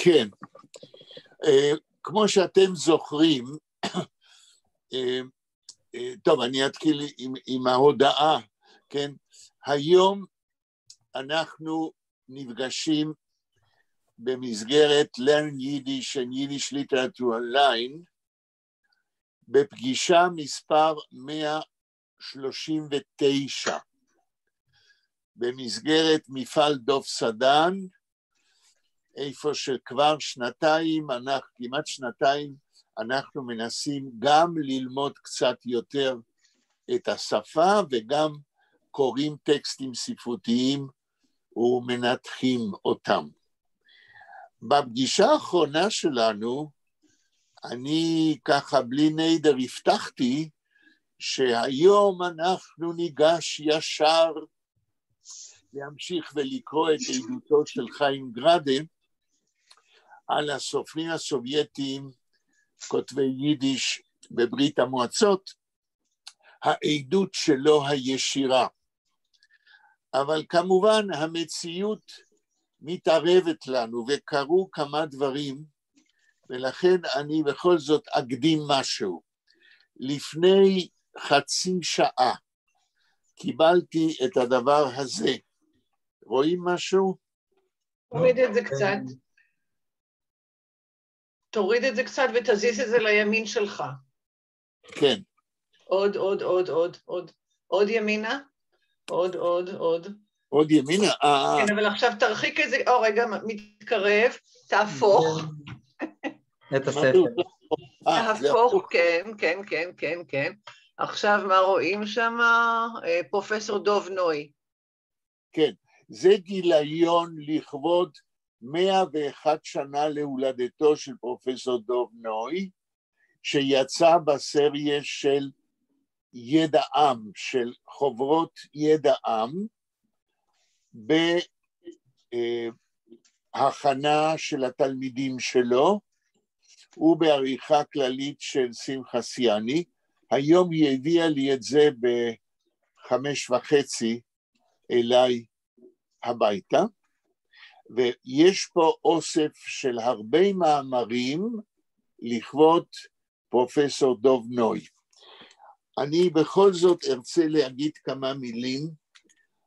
כן, כמו שאתם זוכרים, טוב, אני אתחיל עם ההודעה, כן? היום אנחנו נפגשים במסגרת Learn Yiddish and Yiddish Literature Online, בפגישה מספר 139, במסגרת מפעל דוב סדן, איפה שכבר שנתיים, כמעט שנתיים, אנחנו מנסים גם ללמוד קצת יותר את השפה, וגם קוראים טקסטים ספרותיים ומנתחים אותם. בפגישה האחרונה שלנו, אני ככה בלי נדר הבטחתי, שהיום אנחנו ניגש ישר להמשיך ולקרוא את עדותו של חיים גרדה, על הסופרים הסובייטיים, כותבי יידיש בברית המועצות, העדות שלו הישירה. אבל כמובן המציאות מתערבת לנו, וקרו כמה דברים, ולכן אני בכל זאת אקדים משהו. לפני חצי שעה קיבלתי את הדבר הזה. רואים משהו? תוריד את זה קצת. תוריד את זה קצת ותזיז את זה לימין שלך. כן. עוד ימינה. עוד. עוד ימינה? כן, אבל עכשיו תרחיק את זה, רגע, מתקרב, תהפוך. את הספר. תהפוך, כן. עכשיו מה רואים שם? פרופסור דוב נוי. כן, זה גיליון לכבוד 101 שנה להולדתו של פרופסור דוב נוי, שיצא בסריה של ידע עם, של חוברות ידע עם, בהכנה של התלמידים שלו, ובעריכה כללית של שמחה סיאני. היום היא הביאה לי את זה ב5:30 אליי הביתה, ויש פה אוסף של הרבה מאמרים לכבוד פרופסור דוב נוי. אני בכל זאת ארצה להגיד כמה מילים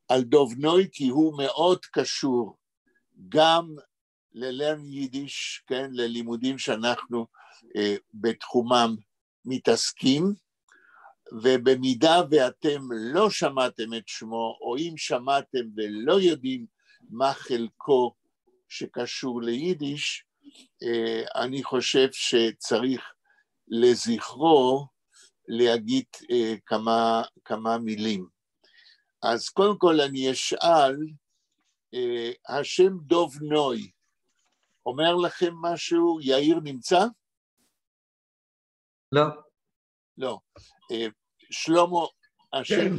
על דוב נוי, כי הוא מאוד קשור גם ללרן יידיש, כן, ללימודים שאנחנו בתחומם מתעסקים, ובמידה ואתם לא שמעתם את שמו, או אם שמעתם ולא יודעים מה חלקו שקשור ליידיש, אני חושב שצריך לזכרו להגיד כמה מילים. אז קודם כל אני אשאל, השם דוב נוי, אומר לכם משהו? יאיר נמצא? לא. לא. שלמה, השם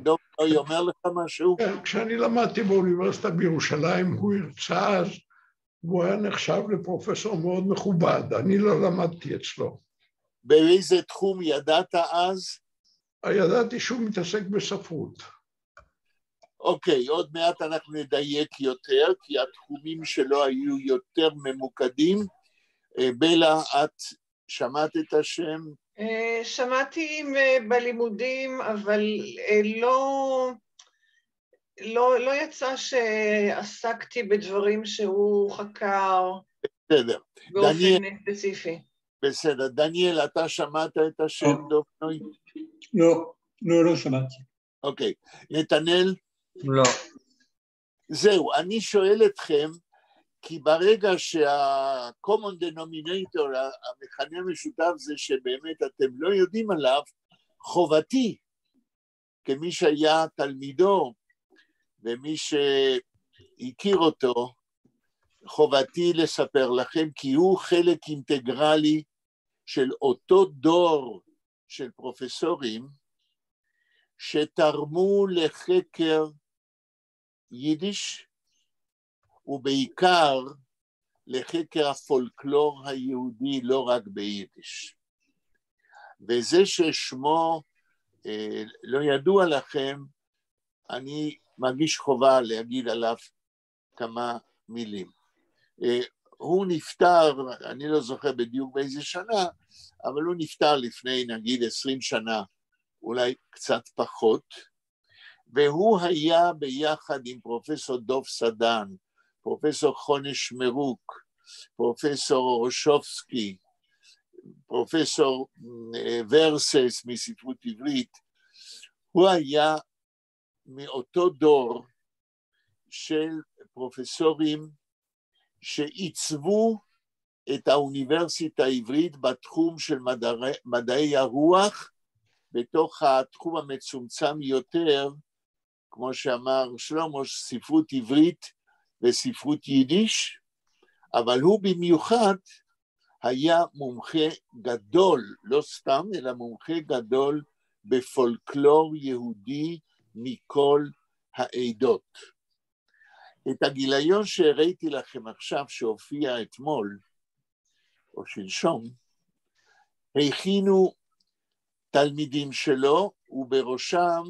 דוב נוי אומר לך משהו? כן, כשאני למדתי באוניברסיטה בירושלים, הוא הרצה אז, והוא היה נחשב לפרופסור מאוד מכובד, אני לא למדתי אצלו. באיזה תחום ידעת אז? ידעתי שהוא מתעסק בספרות. אוקיי, עוד מעט אנחנו נדייק יותר, כי התחומים שלו היו יותר ממוקדים. בלה, את שמעת את השם? שמעתי בלימודים, אבל לא יצא שעסקתי בדברים שהוא חקר. בסדר. באופן ספציפי. בסדר. דניאל, אתה שמעת את השם דוב נוי? לא שמעתי. אוקיי. נתנאל? לא. זהו, אני שואל אתכם, כי ברגע שה-common denominator, המכנה המשותף זה שבאמת אתם לא יודעים עליו, חובתי, כמי שהיה תלמידו, ומי שהכיר אותו, חובתי לספר לכם, כי הוא חלק אינטגרלי של אותו דור של פרופסורים, שתרמו לחקר יידיש, ובעיקר לחקר הפולקלור היהודי, לא רק ביידיש. וזה ששמו לא ידוע לכם, אני מרגיש חובה להגיד עליו כמה מילים. הוא נפטר, אני לא זוכר בדיוק באיזה שנה, אבל הוא נפטר לפני נגיד 20 שנה, אולי קצת פחות, והוא היה ביחד עם פרופסור דוב סדן, פרופסור חונש מרוק, פרופסור רושובסקי, פרופסור ורסס מספרות עברית, הוא היה מאותו דור של פרופסורים שעיצבו את האוניברסיטה העברית בתחום של מדעי הרוח, בתוך התחום המצומצם יותר, כמו שאמר שלמה, ספרות עברית וספרות יידיש, אבל הוא במיוחד היה מומחה גדול, לא סתם, אלא מומחה גדול בפולקלור יהודי מכל העדות. את הגיליון שהראיתי לכם עכשיו, שהופיע אתמול, או שלשום, הכינו תלמידים שלו, ובראשם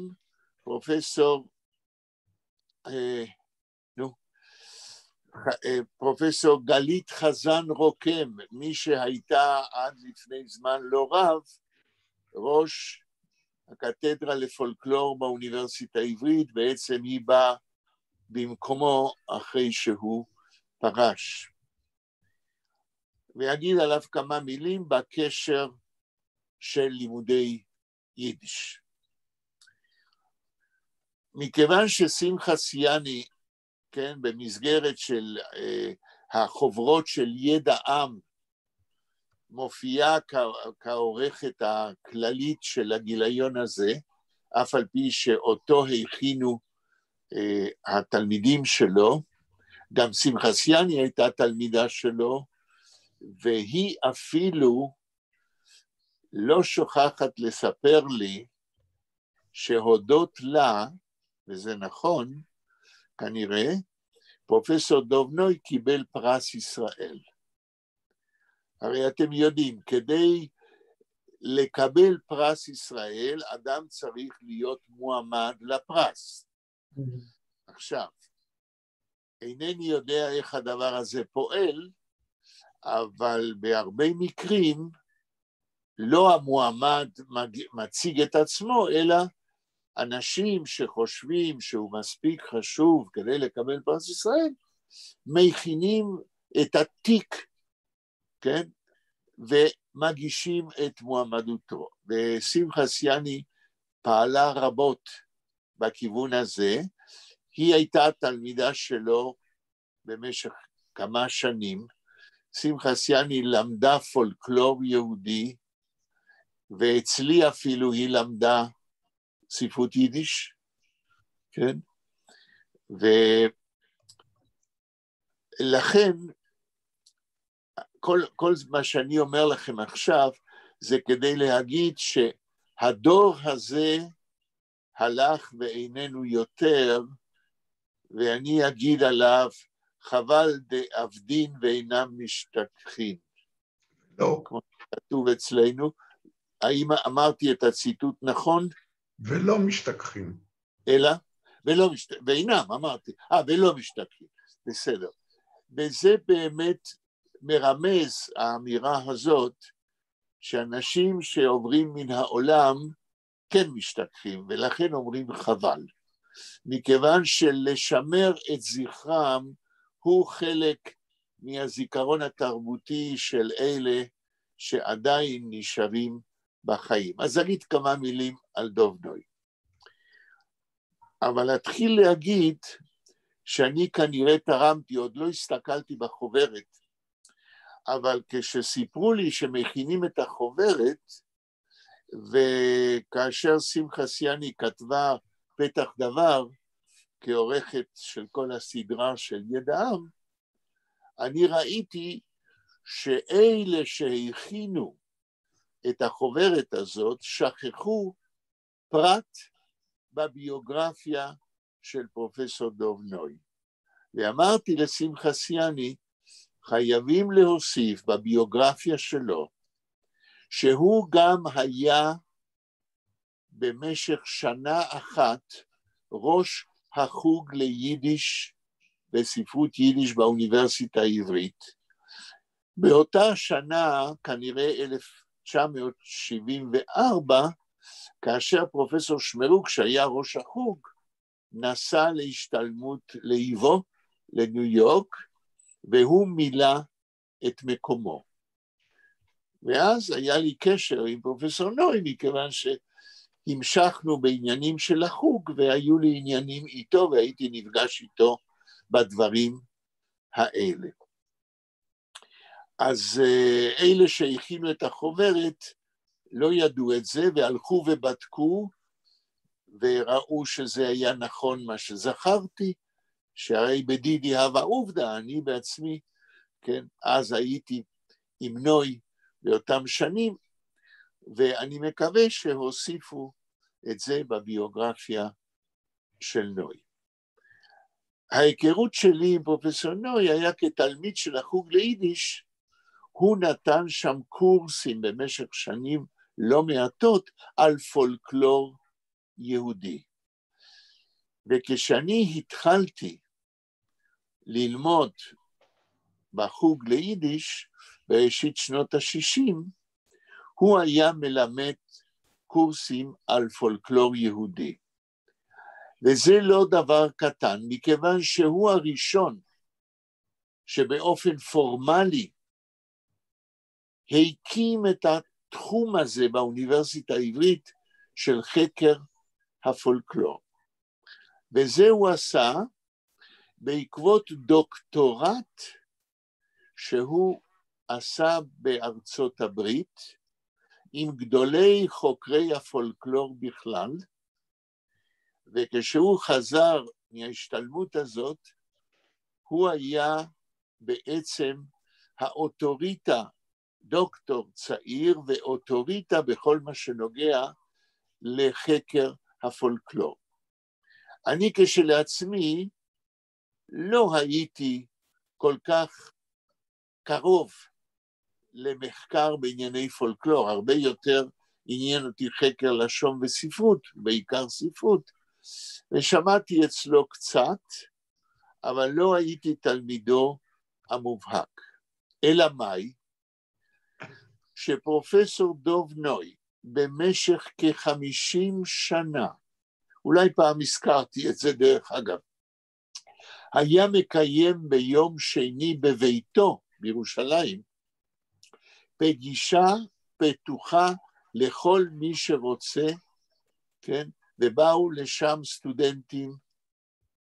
פרופסור גלית חזן רוקם, מי שהייתה עד לפני זמן לא רב, ראש הקתדרה לפולקלור באוניברסיטה העברית, בעצם היא באה במקומו אחרי שהוא פרש. ויגיד עליו כמה מילים בקשר של לימודי יידיש. מכיוון ששמחה סיאני, כן, במסגרת של החוברות של ידע עם, מופיעה כעורכת הכללית של הגיליון הזה, אף על פי שאותו הכינו התלמידים שלו, גם שמחה סיאני הייתה תלמידה שלו, והיא אפילו לא שוכחת לספר לי שהודות לה, וזה נכון, כנראה, פרופסור דוב נוי קיבל פרס ישראל. הרי אתם יודעים, כדי לקבל פרס ישראל, אדם צריך להיות מועמד לפרס. עכשיו, אינני יודע איך הדבר הזה פועל, אבל בהרבה מקרים, לא המועמד מציג את עצמו, אלא אנשים שחושבים שהוא מספיק חשוב כדי לקבל פרס ישראל, מכינים את התיק, כן? ומגישים את מועמדותו. ושמחה סיאני פעלה רבות בכיוון הזה, היא הייתה תלמידה שלו במשך כמה שנים, שמחה סיאני למדה פולקלור יהודי, ואצלי אפילו היא למדה ספרות יידיש, כן? ולכן, כל מה שאני אומר לכם עכשיו, זה כדי להגיד שהדור הזה הלך ואיננו יותר, ואני אגיד עליו, חבל דאבדין ואינם משתכחין. לא. כמו שכתוב אצלנו, האם אמרתי את הציטוט נכון? ולא משתכחים. אלא? ואינם, אמרתי. ולא משתכחים. בסדר. וזה באמת מרמז, האמירה הזאת, שאנשים שעוברים מן העולם כן משתכחים, ולכן אומרים חבל. מכיוון שלשמר את זכרם הוא חלק מהזיכרון התרבותי של אלה שעדיין נשארים בחיים. אז אגיד כמה מילים על דוב נוי. אבל להתחיל להגיד שאני כנראה תרמתי, עוד לא הסתכלתי בחוברת, אבל כשסיפרו לי שמכינים את החוברת, וכאשר שמחה סיאני כתבה פתח דבר, כעורכת של כל הסדרה של ידע עם, אני ראיתי שאלה שהכינו את החוברת הזאת, שכחו פרט בביוגרפיה של פרופסור דוב נוי. ואמרתי לשמחה סיאני, חייבים להוסיף בביוגרפיה שלו, שהוא גם היה במשך שנה אחת ראש החוג ליידיש וספרות יידיש באוניברסיטה העברית, באותה שנה, כנראה 1974, כאשר פרופסור שמרוק, שהיה ראש החוג, נסע להשתלמות לאיבו, לניו יורק, והוא מילא את מקומו. ואז היה לי קשר עם פרופסור נוי, מכיוון שהמשכנו בעניינים של החוג, והיו לי עניינים איתו, והייתי נפגש איתו בדברים האלה. אז אלה שהכינו את החוברת לא ידעו את זה, והלכו ובדקו, וראו שזה היה נכון מה שזכרתי, שהרי בדידי הווה עובדה, אני בעצמי, כן, אז הייתי עם נוי באותם שנים, ואני מקווה שהוסיפו את זה בביוגרפיה של נוי. ההיכרות שלי עם פרופסור נוי היה כתלמיד של החוג ליידיש, הוא נתן שם קורסים במשך שנים לא מעטות על פולקלור יהודי. וכשאני התחלתי ללמוד בחוג ליידיש בראשית שנות ה-60, הוא היה מלמד קורסים על פולקלור יהודי. וזה לא דבר קטן, מכיוון שהוא הראשון שבאופן פורמלי הקים את התחום הזה באוניברסיטה העברית של חקר הפולקלור. וזה הוא עשה בעקבות דוקטורט שהוא עשה בארצות הברית עם גדולי חוקרי הפולקלור בכלל, וכשהוא חזר מההשתלמות הזאת, הוא היה בעצם האוטוריטה, דוקטור צעיר ואוטוריטה בכל מה שנוגע לחקר הפולקלור. אני כשלעצמי לא הייתי כל כך קרוב למחקר בענייני פולקלור, הרבה יותר עניין אותי חקר לשון וספרות, בעיקר ספרות, ושמעתי אצלו קצת, אבל לא הייתי תלמידו המובהק. אלא מאי? שפרופסור דוב נוי במשך כ-50 שנה, אולי פעם הזכרתי את זה דרך אגב, היה מקיים ביום שני בביתו בירושלים, פגישה פתוחה לכל מי שרוצה, כן? ובאו לשם סטודנטים,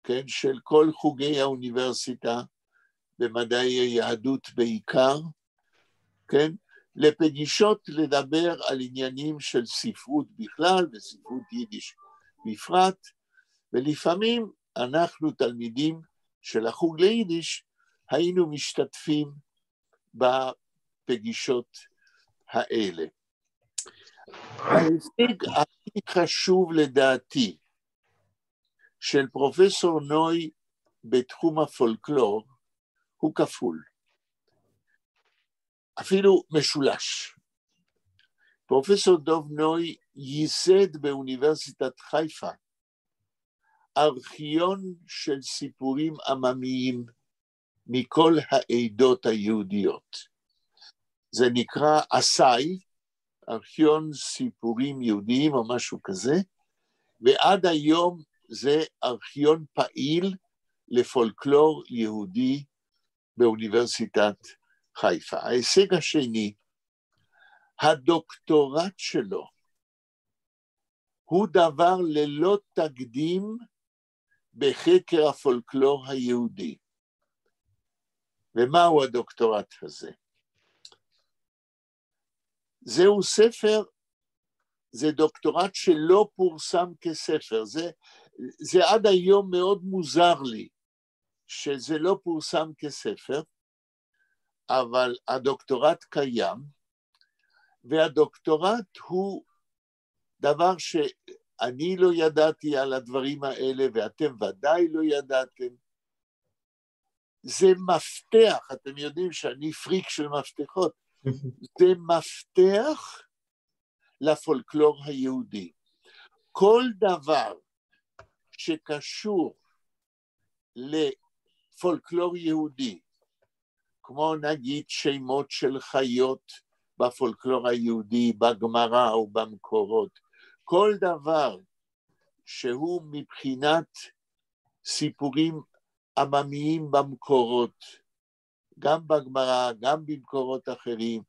כן? של כל חוגי האוניברסיטה, במדעי היהדות בעיקר, כן? לפגישות לדבר על עניינים של ספרות בכלל וספרות יידיש בפרט, ולפעמים אנחנו תלמידים של החוג ליידיש היינו משתתפים בפגישות האלה. ההישג הכי חשוב לדעתי של פרופסור נוי בתחום הפולקלור הוא כפול, אפילו משולש. פרופסור דוב נוי ייסד באוניברסיטת חיפה ארכיון של סיפורים עממיים מכל העדות היהודיות. זה נקרא אסאי, ארכיון סיפורים יהודיים או משהו כזה, ועד היום זה ארכיון פעיל לפולקלור יהודי באוניברסיטת חיפה. ההישג השני, הדוקטורט שלו, הוא דבר ללא תקדים בחקר הפולקלור היהודי. ומהו הדוקטורט הזה? זהו ספר, זה דוקטורט שלא פורסם כספר, זה עד היום מאוד מוזר לי, שזה לא פורסם כספר, אבל הדוקטורט קיים, והדוקטורט הוא דבר שאני לא ידעתי על הדברים האלה, ואתם ודאי לא ידעתם. זה מפתח, אתם יודעים שאני פריק של מפתחות, זה מפתח לפולקלור היהודי. כל דבר שקשור לפולקלור יהודי, כמו נגיד שמות של חיות בפולקלור היהודי, בגמרא או במקורות, כל דבר שהוא מבחינת סיפורים עממיים במקורות, גם בגמרא, גם במקורות אחרים,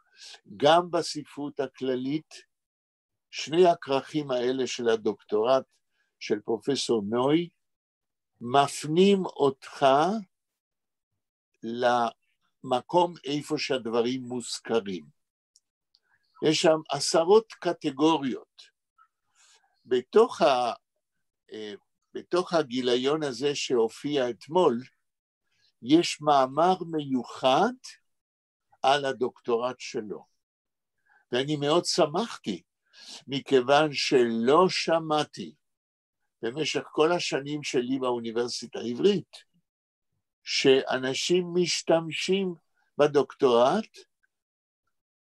גם בספרות הכללית, שני הכרכים האלה של הדוקטורט של פרופסור נוי, מפנים אותך למקום איפה שהדברים מוזכרים. יש שם עשרות קטגוריות. בתוך הגיליון הזה שהופיע אתמול, יש מאמר מיוחד על הדוקטורט שלו. ואני מאוד שמחתי, מכיוון שלא שמעתי במשך כל השנים שלי באוניברסיטה העברית, שאנשים משתמשים בדוקטורט,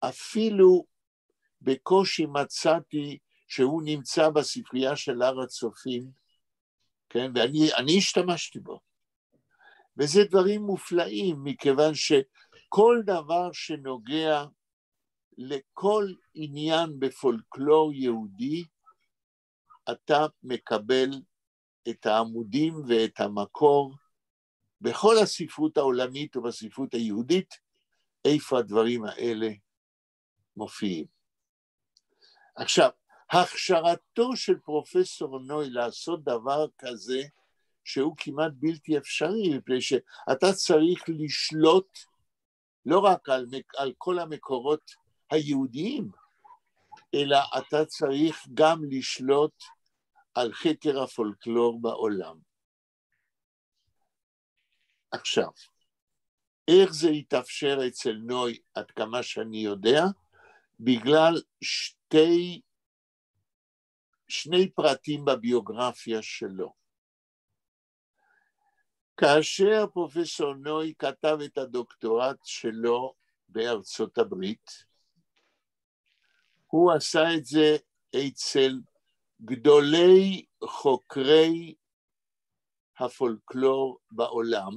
אפילו בקושי מצאתי שהוא נמצא בספרייה של הר הצופים, כן? ואני השתמשתי בו. וזה דברים מופלאים, מכיוון שכל דבר שנוגע לכל עניין בפולקלור יהודי, אתה מקבל את העמודים ואת המקור בכל הספרות העולמית ובספרות היהודית, איפה הדברים האלה מופיעים. עכשיו, הכשרתו של פרופסור נוי לעשות דבר כזה, שהוא כמעט בלתי אפשרי, מפני שאתה צריך לשלוט לא רק על כל המקורות היהודיים, אלא אתה צריך גם לשלוט על חקר הפולקלור בעולם. עכשיו, איך זה יתאפשר אצל נוי, עד כמה שאני יודע, בגלל שני פרטים בביוגרפיה שלו. כאשר פרופסור נוי כתב את הדוקטורט שלו בארצות הברית, הוא עשה את זה אצל גדולי חוקרי הפולקלור בעולם,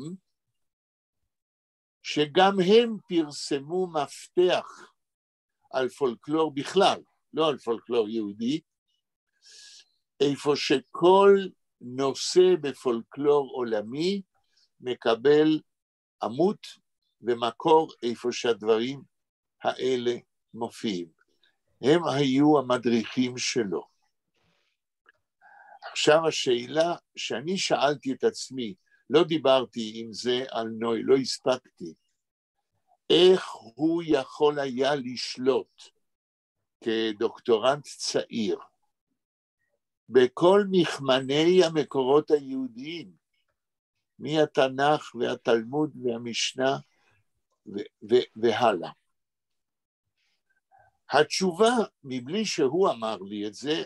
שגם הם פרסמו מפתח על פולקלור בכלל, לא על פולקלור יהודי, איפה שכל נושא בפולקלור עולמי מקבל עמוד ומקור איפה שהדברים האלה מופיעים. הם היו המדריכים שלו. עכשיו השאלה שאני שאלתי את עצמי, לא דיברתי עם זה על נוי, לא הספקתי, איך הוא יכול היה לשלוט כדוקטורנט צעיר בכל מכמני המקורות היהודיים, מהתנ"ך והתלמוד והמשנה והלאה. התשובה, מבלי שהוא אמר לי את זה,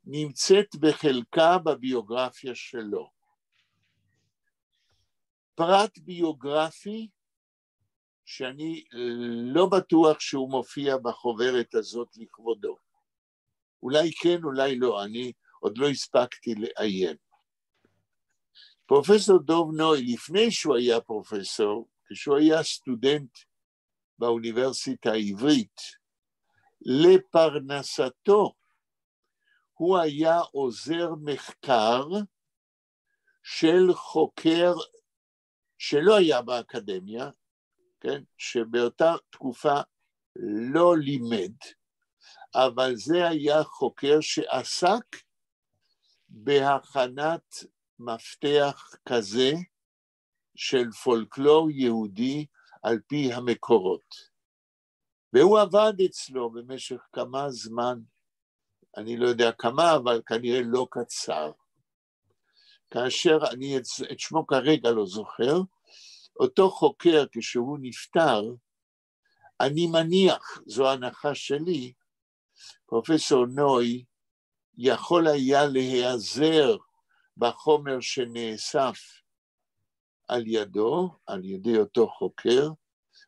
נמצאת בחלקה בביוגרפיה שלו. פרט ביוגרפי שאני לא בטוח שהוא מופיע בחוברת הזאת לכבודו. אולי כן, אולי לא, אני עוד לא הספקתי לעיין. פרופסור דוב נוי, לפני שהוא היה פרופסור, כשהוא היה סטודנט באוניברסיטה העברית, לפרנסתו, הוא היה עוזר מחקר של חוקר שלא היה באקדמיה, כן? שבאותה תקופה לא לימד, אבל זה היה חוקר שעסק בהכנת מפתח כזה של פולקלור יהודי על פי המקורות. והוא עבד אצלו במשך כמה זמן, אני לא יודע כמה, אבל כנראה לא קצר. כאשר אני את שמו כרגע לא זוכר, אותו חוקר כשהוא נפטר, אני מניח, זו הנחה שלי, פרופסור נוי יכול היה להיעזר בחומר שנאסף על ידו, על ידי אותו חוקר,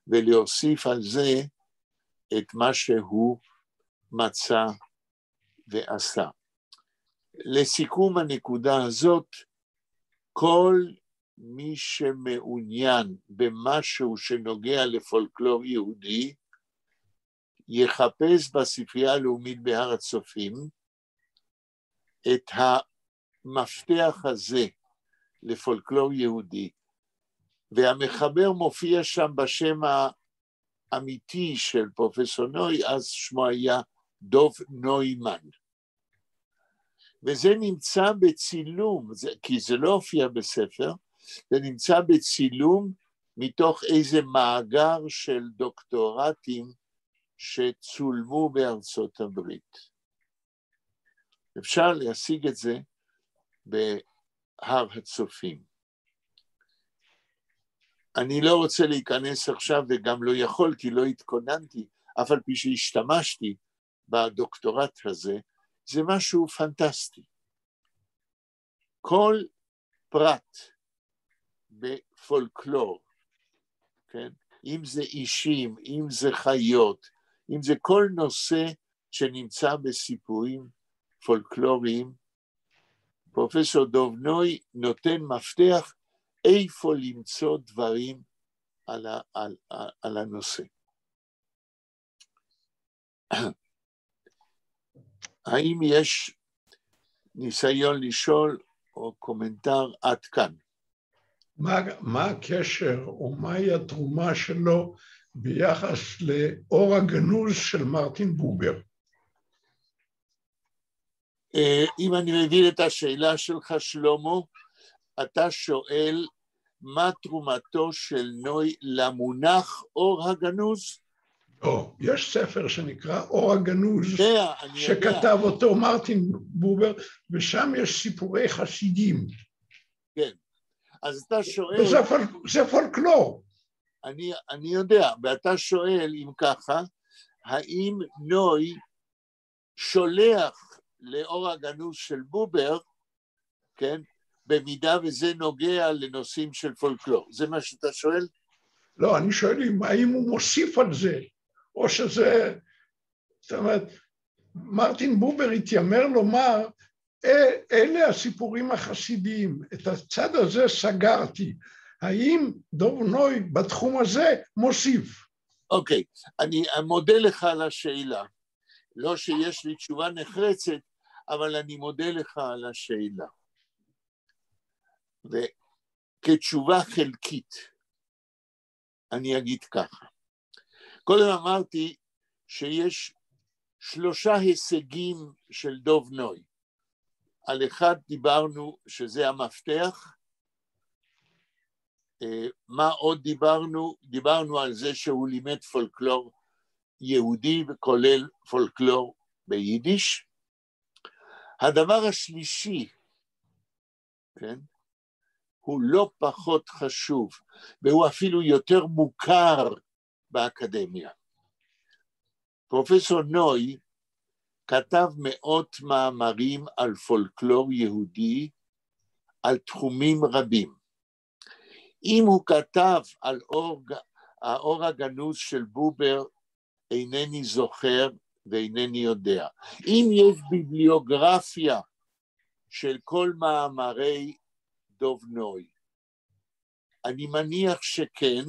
ולהוסיף על זה את מה שהוא מצא ועשה. לסיכום הנקודה הזאת, כל מי שמעוניין במשהו שנוגע לפולקלור יהודי, יחפש בספרייה הלאומית בהר הצופים את המפתח הזה לפולקלור יהודי, והמחבר מופיע שם בשם האמיתי של פרופסור נוי, אז שמו היה דוב נוימן. וזה נמצא בצילום, כי זה לא הופיע בספר, זה נמצא בצילום מתוך איזה מאגר של דוקטורטים שצולמו בארצות הברית. אפשר להשיג את זה בהר הצופים. אני לא רוצה להיכנס עכשיו וגם לא יכול, כי לא התכוננתי, אף על פי שהשתמשתי בדוקטורט הזה, זה משהו פנטסטי. כל פרט בפולקלור, כן? אם זה אישים, אם זה חיות, אם זה כל נושא שנמצא בסיפורים פולקלוריים, פרופסור דוב נוי נותן מפתח איפה למצוא דברים על הנושא. האם יש ניסיון לשאול או קומנטר עד כאן? מה הקשר או מהי התרומה שלו ביחס לאור הגנוז של מרטין בובר? אם אני מבין את השאלה שלך, שלמה, אתה שואל מה תרומתו של נוי למונח אור הגנוז? לא, יש ספר שנקרא אור הגנוז, שכתב אותו מרטין בובר, ושם יש סיפורי חסידים. כן, אז אתה שואל... זה פולקלור. אני יודע, ואתה שואל אם ככה, האם נוי שולח לאור הגנוז של בובר, כן, במידה וזה נוגע לנושאים של פולקלור. זה מה שאתה שואל? לא, אני שואל האם הוא מוסיף על זה, או שזה, זאת אומרת, מרטין בובר התיימר לומר, אלה הסיפורים החסידיים, את הצד הזה סגרתי. האם דוב נוי בתחום הזה מוסיף? אוקיי, אני מודה לך על השאלה. לא שיש לי תשובה נחרצת, אבל אני מודה לך על השאלה. וכתשובה חלקית, אני אגיד ככה. קודם אמרתי שיש 3 הישגים של דוב נוי. על אחד דיברנו שזה המפתח. מה עוד דיברנו? דיברנו על זה שהוא לימד פולקלור יהודי וכולל פולקלור ביידיש. הדבר השלישי, כן, הוא לא פחות חשוב, והוא אפילו יותר מוכר באקדמיה. פרופסור נוי כתב מאות מאמרים על פולקלור יהודי, על תחומים רבים. אם הוא כתב על האור הגנוז של בובר, אינני זוכר ואינני יודע. אם יש ביבליוגרפיה של כל מאמרי דוב נוי, אני מניח שכן,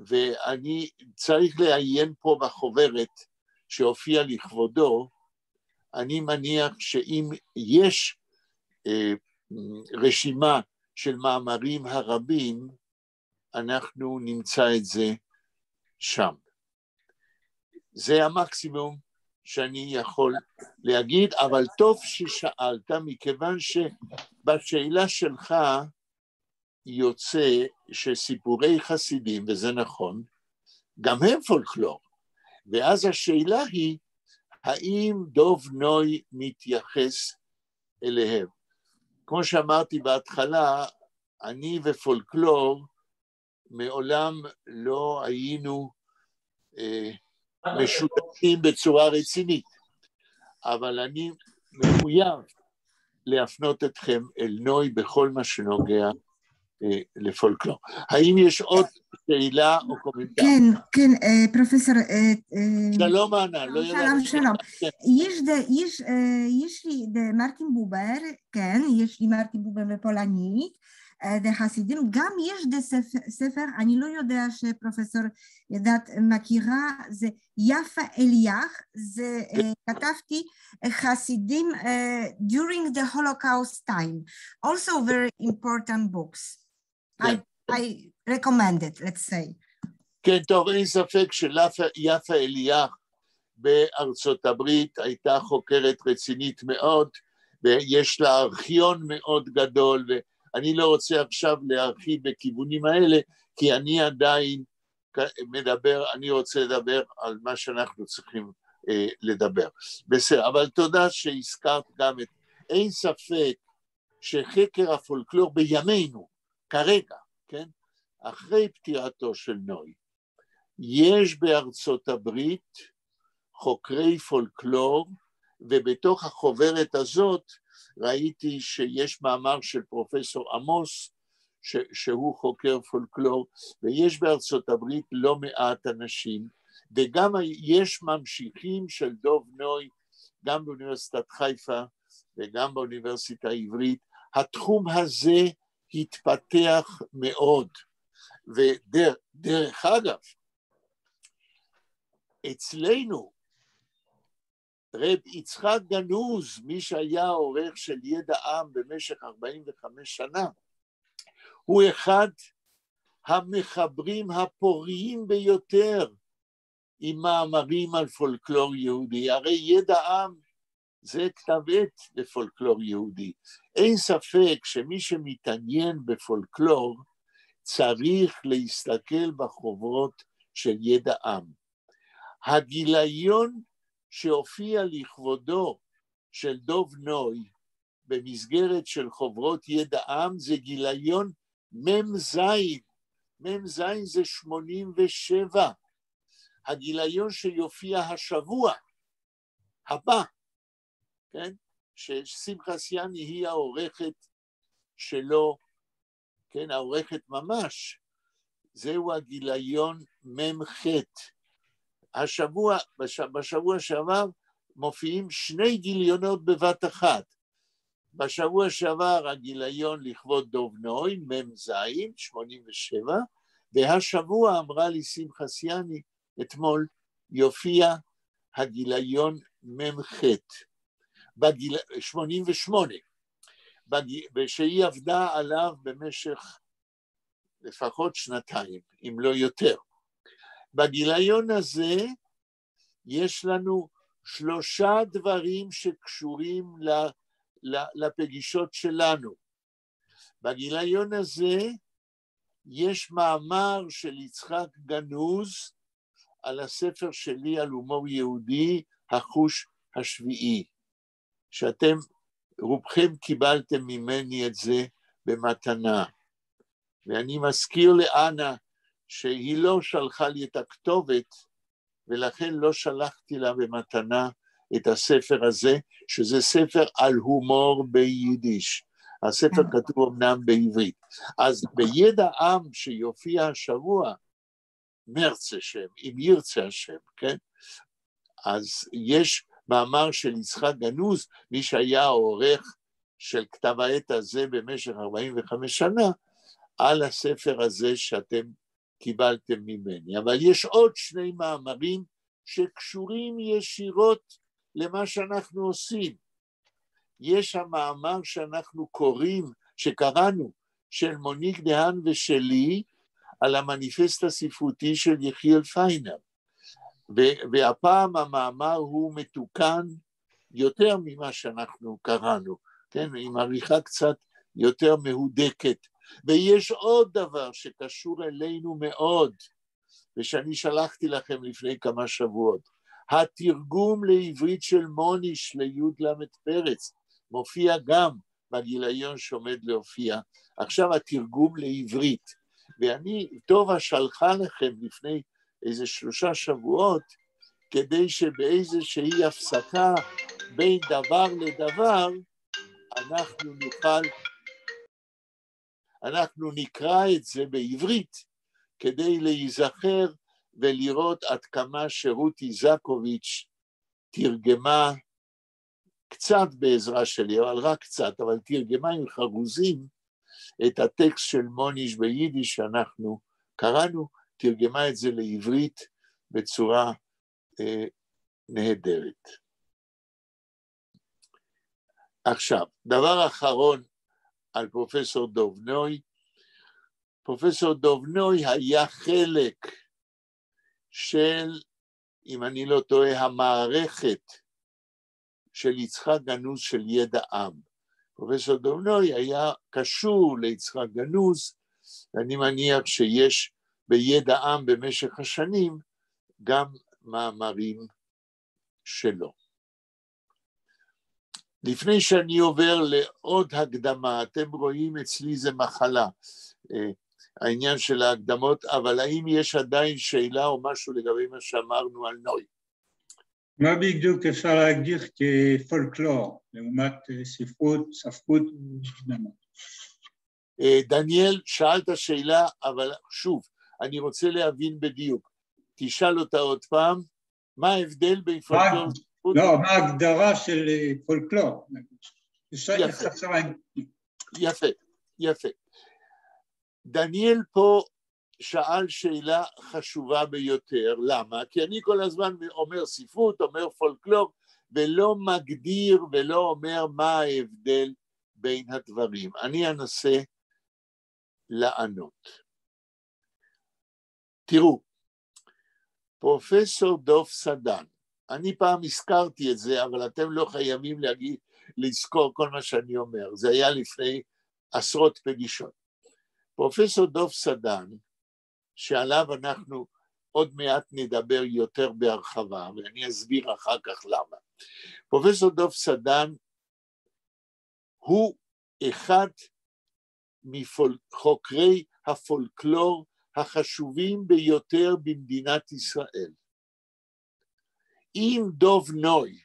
ואני צריך לעיין פה בחוברת שהופיע לכבודו, אני מניח שאם יש רשימה של מאמרים הרבים, אנחנו נמצא את זה שם. זה המקסימום שאני יכול להגיד, אבל טוב ששאלת, מכיוון שבשאלה שלך יוצא שסיפורי חסידים, וזה נכון, גם הם פולקלור. ואז השאלה היא, האם דוב נוי מתייחס אליהם? כמו שאמרתי בהתחלה, אני ופולקלור מעולם לא היינו משותפים בצורה רצינית, אבל אני מחויב להפנות אתכם אל נוי בכל מה שנוגע לפולקלור. האם יש עוד שאלה או קומנטר? כן, פרופסור. שלום אנה, לא ידעתי. שלום. יש לי מרטין בובר, כן, יש לי מרטין בובר בפולנית, החסידים, גם יש ספר, אני לא יודע שפרופסור ידעת מכירה, זה יפה אליח, זה כתבתי חסידים during the Holocaust time, also very important books. I recommend it, let's say. כן, טוב, אין ספק שיפה אליח בארצות הברית הייתה חוקרת רצינית מאוד, ויש לה ארכיון מאוד גדול, ואני לא רוצה עכשיו להרחיב בכיוונים האלה, כי אני עדיין אני רוצה לדבר על מה שאנחנו צריכים לדבר. בסדר, אבל תודה שהזכרת גם את, אין ספק שחקר הפולקלור בימינו, כרגע, כן, אחרי פטירתו של נוי, יש בארצות הברית חוקרי פולקלור, ובתוך החוברת הזאת ראיתי שיש מאמר של פרופסור עמוס, שהוא חוקר פולקלור, ויש בארצות הברית לא מעט אנשים, וגם יש ממשיכים של דוב נוי, גם באוניברסיטת חיפה, וגם באוניברסיטה העברית, התחום הזה התפתח מאוד, ודרך אגב, אצלנו, רב יצחק גנוז, מי שהיה עורך של ידע עם במשך 45 שנה, הוא אחד המחברים הפוריים ביותר עם מאמרים על פולקלור יהודי. הרי ידע עם זה כתב עת לפולקלור יהודי. אין ספק שמי שמתעניין בפולקלור צריך להסתכל בחוברות של ידע עם. הגיליון שהופיע לכבודו של דוב נוי במסגרת של חוברות ידע עם זה גיליון ממזין, ממזין זה 87, הגיליון שיופיע השבוע הבא, כן? ששמחה סיאני היא העורכת שלו, כן, העורכת ממש, זהו הגיליון ממ"ח. בשבוע שעבר מופיעים שני גיליונות בבת אחת. בשבוע שעבר הגיליון לכבוד דוב נוי, ממ"ז, 87, והשבוע אמרה לי שמחה סיאני, אתמול יופיע הגיליון ממ"ח, 88, ושהיא עבדה עליו במשך לפחות שנתיים, אם לא יותר. בגיליון הזה יש לנו 3 דברים שקשורים לפגישות שלנו. בגיליון הזה יש מאמר של יצחק גנוז על הספר שלי על הומור יהודי, החוש השביעי, שאתם רובכם קיבלתם ממני את זה במתנה. ואני מזכיר לאנה שהיא לא שלחה לי את הכתובת, ולכן לא שלחתי לה במתנה את הספר הזה, שזה ספר על הומור ביידיש. הספר כתוב אמנם בעברית. אז בידע עם שיופיע השבוע, מרץ השם, אם ירצה השם, כן? אז יש מאמר של יצחק גנוז, מי שהיה העורך של כתב העת הזה במשך 45 שנה, על הספר הזה שאתם קיבלתם ממני. אבל יש עוד 2 מאמרים שקשורים ישירות למה שאנחנו עושים. יש המאמר שאנחנו שקראנו, של מוניק דהן ושלי, על המניפסט הספרותי של יחיאל פיינר. והפעם המאמר הוא מתוקן יותר ממה שאנחנו קראנו, כן? עם עריכה קצת יותר מהודקת. ויש עוד דבר שקשור אלינו מאוד, ושאני שלחתי לכם לפני כמה שבועות, התרגום לעברית של מוניש ליוד למד פרץ, מופיע גם בגיליון שעומד להופיע, עכשיו התרגום לעברית, ואני, טובה שלחה לכם לפני איזה 3 שבועות, כדי שבאיזושהי הפסקה בין דבר לדבר, אנחנו נקרא את זה בעברית, כדי להיזכר ולראות עד כמה שרותי זקוביץ' תרגמה קצת בעזרה שלי, אבל רק קצת, אבל תרגמה עם חרוזים את הטקסט של מוניש ביידיש שאנחנו קראנו, תרגמה את זה לעברית בצורה נהדרת. עכשיו, דבר אחרון על פרופסור דוב נוי. פרופסור דוב נוי היה חלק של, אם אני לא טועה, המערכת של יצחק גנוז של ידע עם. פרופסור דוב נוי היה קשור ליצחק גנוז, ואני מניח שיש בידע עם במשך השנים גם מאמרים שלו. לפני שאני עובר לעוד הקדמה, אתם רואים אצלי זה מחלה, העניין של ההקדמות, אבל האם יש עדיין שאלה או משהו לגבי מה שאמרנו על נוי? מה בדיוק אפשר להגדיר כפולקלור, לעומת ספרות והקדמות? דניאל, שאלת שאלה, אבל שוב, אני רוצה להבין בדיוק. תשאל אותה עוד פעם, מה ההבדל בין פולקלור? לא, מה ההגדרה של פולקלור? יפה, יפה. דניאל פה שאל שאלה חשובה ביותר, למה? כי אני כל הזמן אומר ספרות, אומר פולקלור, ולא מגדיר ולא אומר מה ההבדל בין הדברים. אני אנסה לענות. תראו, פרופסור דוב סדן, אני פעם הזכרתי את זה, אבל אתם לא חייבים לזכור כל מה שאני אומר, זה היה לפני עשרות פגישות. פרופסור דוב סדן, שעליו אנחנו עוד מעט נדבר יותר בהרחבה, ואני אסביר אחר כך למה. פרופסור דוב סדן הוא אחד מחוקרי הפולקלור החשובים ביותר במדינת ישראל. אם דוב נוי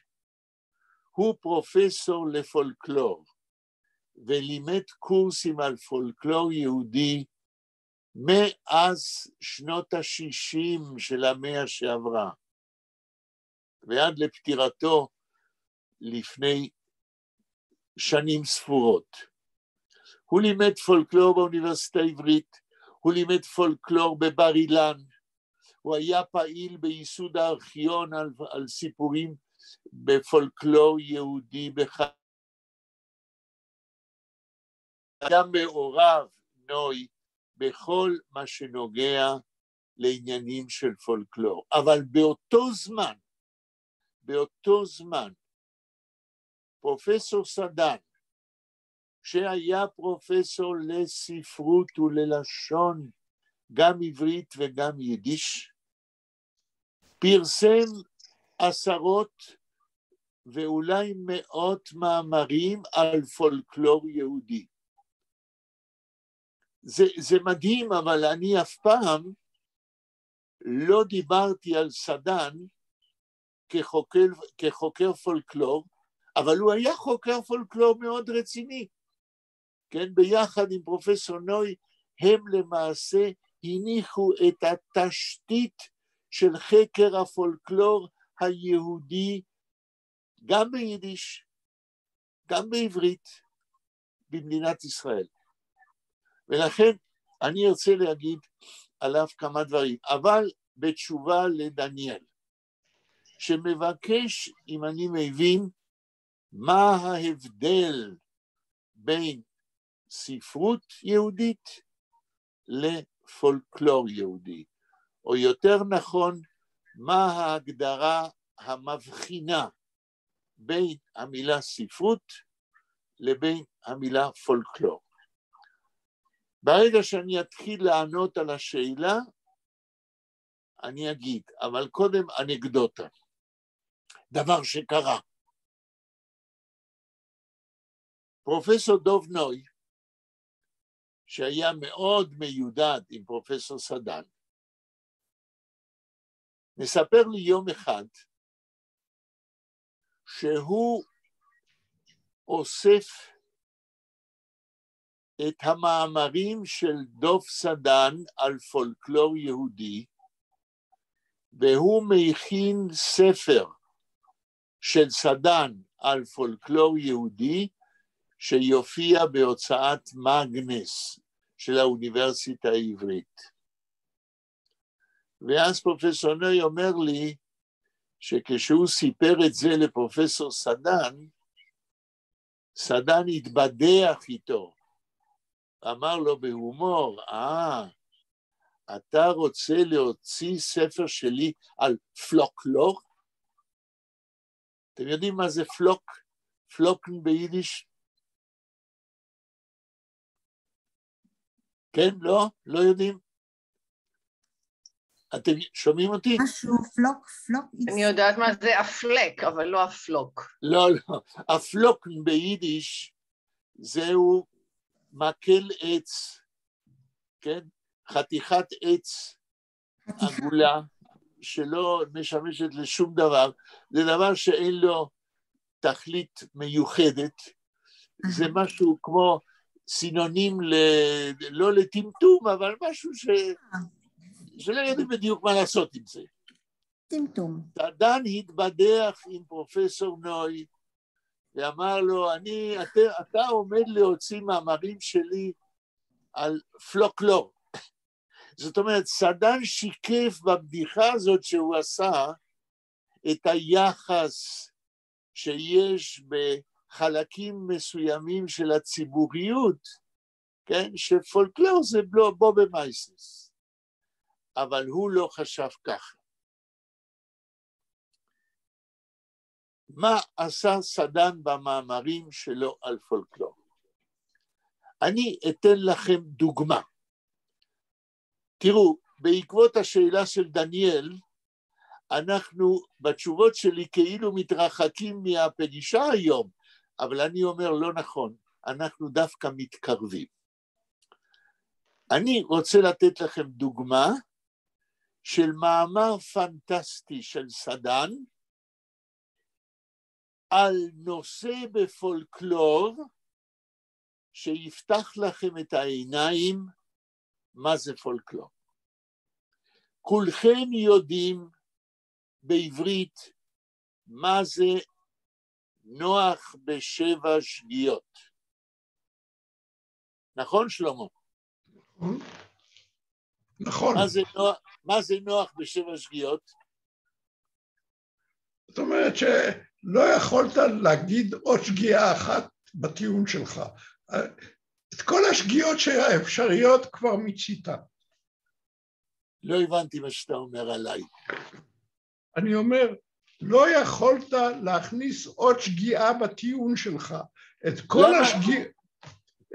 הוא פרופסור לפולקלור, ולימד קורסים על פולקלור יהודי מאז שנות ה-60 של המאה שעברה, ועד לפטירתו לפני שנים ספורות. הוא לימד פולקלור באוניברסיטה העברית, הוא לימד פולקלור בבר אילן, הוא היה פעיל בייסוד הארכיון על סיפורים בפולקלור יהודי היה מעורב נוי בכל מה שנוגע לעניינים של פולקלור. אבל באותו זמן, פרופסור סדן, שהיה פרופסור לספרות וללשון, גם עברית וגם יידיש, פרסם עשרות ואולי מאות מאמרים על פולקלור יהודי. זה מדהים, אבל אני אף פעם לא דיברתי על סדן כחוקר פולקלור, אבל הוא היה חוקר פולקלור מאוד רציני. כן, ביחד עם פרופסור נוי, הם למעשה הניחו את התשתית של חקר הפולקלור היהודי, גם ביידיש, גם בעברית, במדינת ישראל. ולכן אני רוצה להגיד עליו כמה דברים, אבל בתשובה לדניאל, שמבקש, אם אני מבין, מה ההבדל בין ספרות יהודית לפולקלור יהודי, או יותר נכון, מה ההגדרה המבחינה בין המילה ספרות לבין המילה פולקלור. ברגע שאני אתחיל לענות על השאלה, אני אגיד, אבל קודם אנקדוטה, דבר שקרה. פרופסור דוב נוי, שהיה מאוד מיודד עם פרופסור סדן, מספר לי יום אחד שהוא אוסף את המאמרים של דוב סדן על פולקלור יהודי, והוא מכין ספר של סדן על פולקלור יהודי, שיופיע בהוצאת מאגנס של האוניברסיטה העברית. ואז פרופסור נוי אומר לי, שכשהוא סיפר את זה לפרופסור סדן, סדן התבדח איתו, אמר לו בהומור, אתה רוצה להוציא ספר שלי על פלוקלור? אתם יודעים מה זה פלוק? פלוקן ביידיש? כן, לא? לא יודעים? אתם שומעים אותי? משהו, פלוק. אני יודעת מה זה הפלק, אבל לא הפלוק. לא. הפלוקן ביידיש זהו מקל עץ, כן? חתיכת עץ עגולה, שלא משמשת לשום דבר. זה דבר שאין לו תכלית מיוחדת. זה משהו כמו סינונים, לא לטמטום, אבל משהו שלא יודעים בדיוק מה לעשות עם זה. טמטום. סדן התבדח עם פרופסור נוי, ואמר לו, אתה עומד להוציא מאמרים שלי על פלוקלור. זאת אומרת, סדן שיקף בבדיחה הזאת שהוא עשה, את היחס שיש בחלקים מסוימים של הציבוריות, כן? שפולקלור זה בו במייסס. אבל הוא לא חשב ככה. מה עשה סדן במאמרים שלו על פולקלור? אני אתן לכם דוגמה. תראו, בעקבות השאלה של דניאל, אנחנו בתשובות שלי כאילו מתרחקים מהפגישה היום, אבל אני אומר לא נכון, אנחנו דווקא מתקרבים. אני רוצה לתת לכם דוגמה של מאמר פנטסטי של סדן, על נושא בפולקלור, שיפתח לכם את העיניים מה זה פולקלור. כולכם יודעים בעברית מה זה נוח בשבע שגיאות. נכון שלמה? נכון. מה זה נוח בשבע שגיאות? זאת אומרת שלא יכולת להגיד עוד שגיאה אחת בטיעון שלך. את כל השגיאות האפשריות כבר מיצית. לא הבנתי מה שאתה אומר עליי. אני אומר, לא יכולת להכניס עוד שגיאה בטיעון שלך.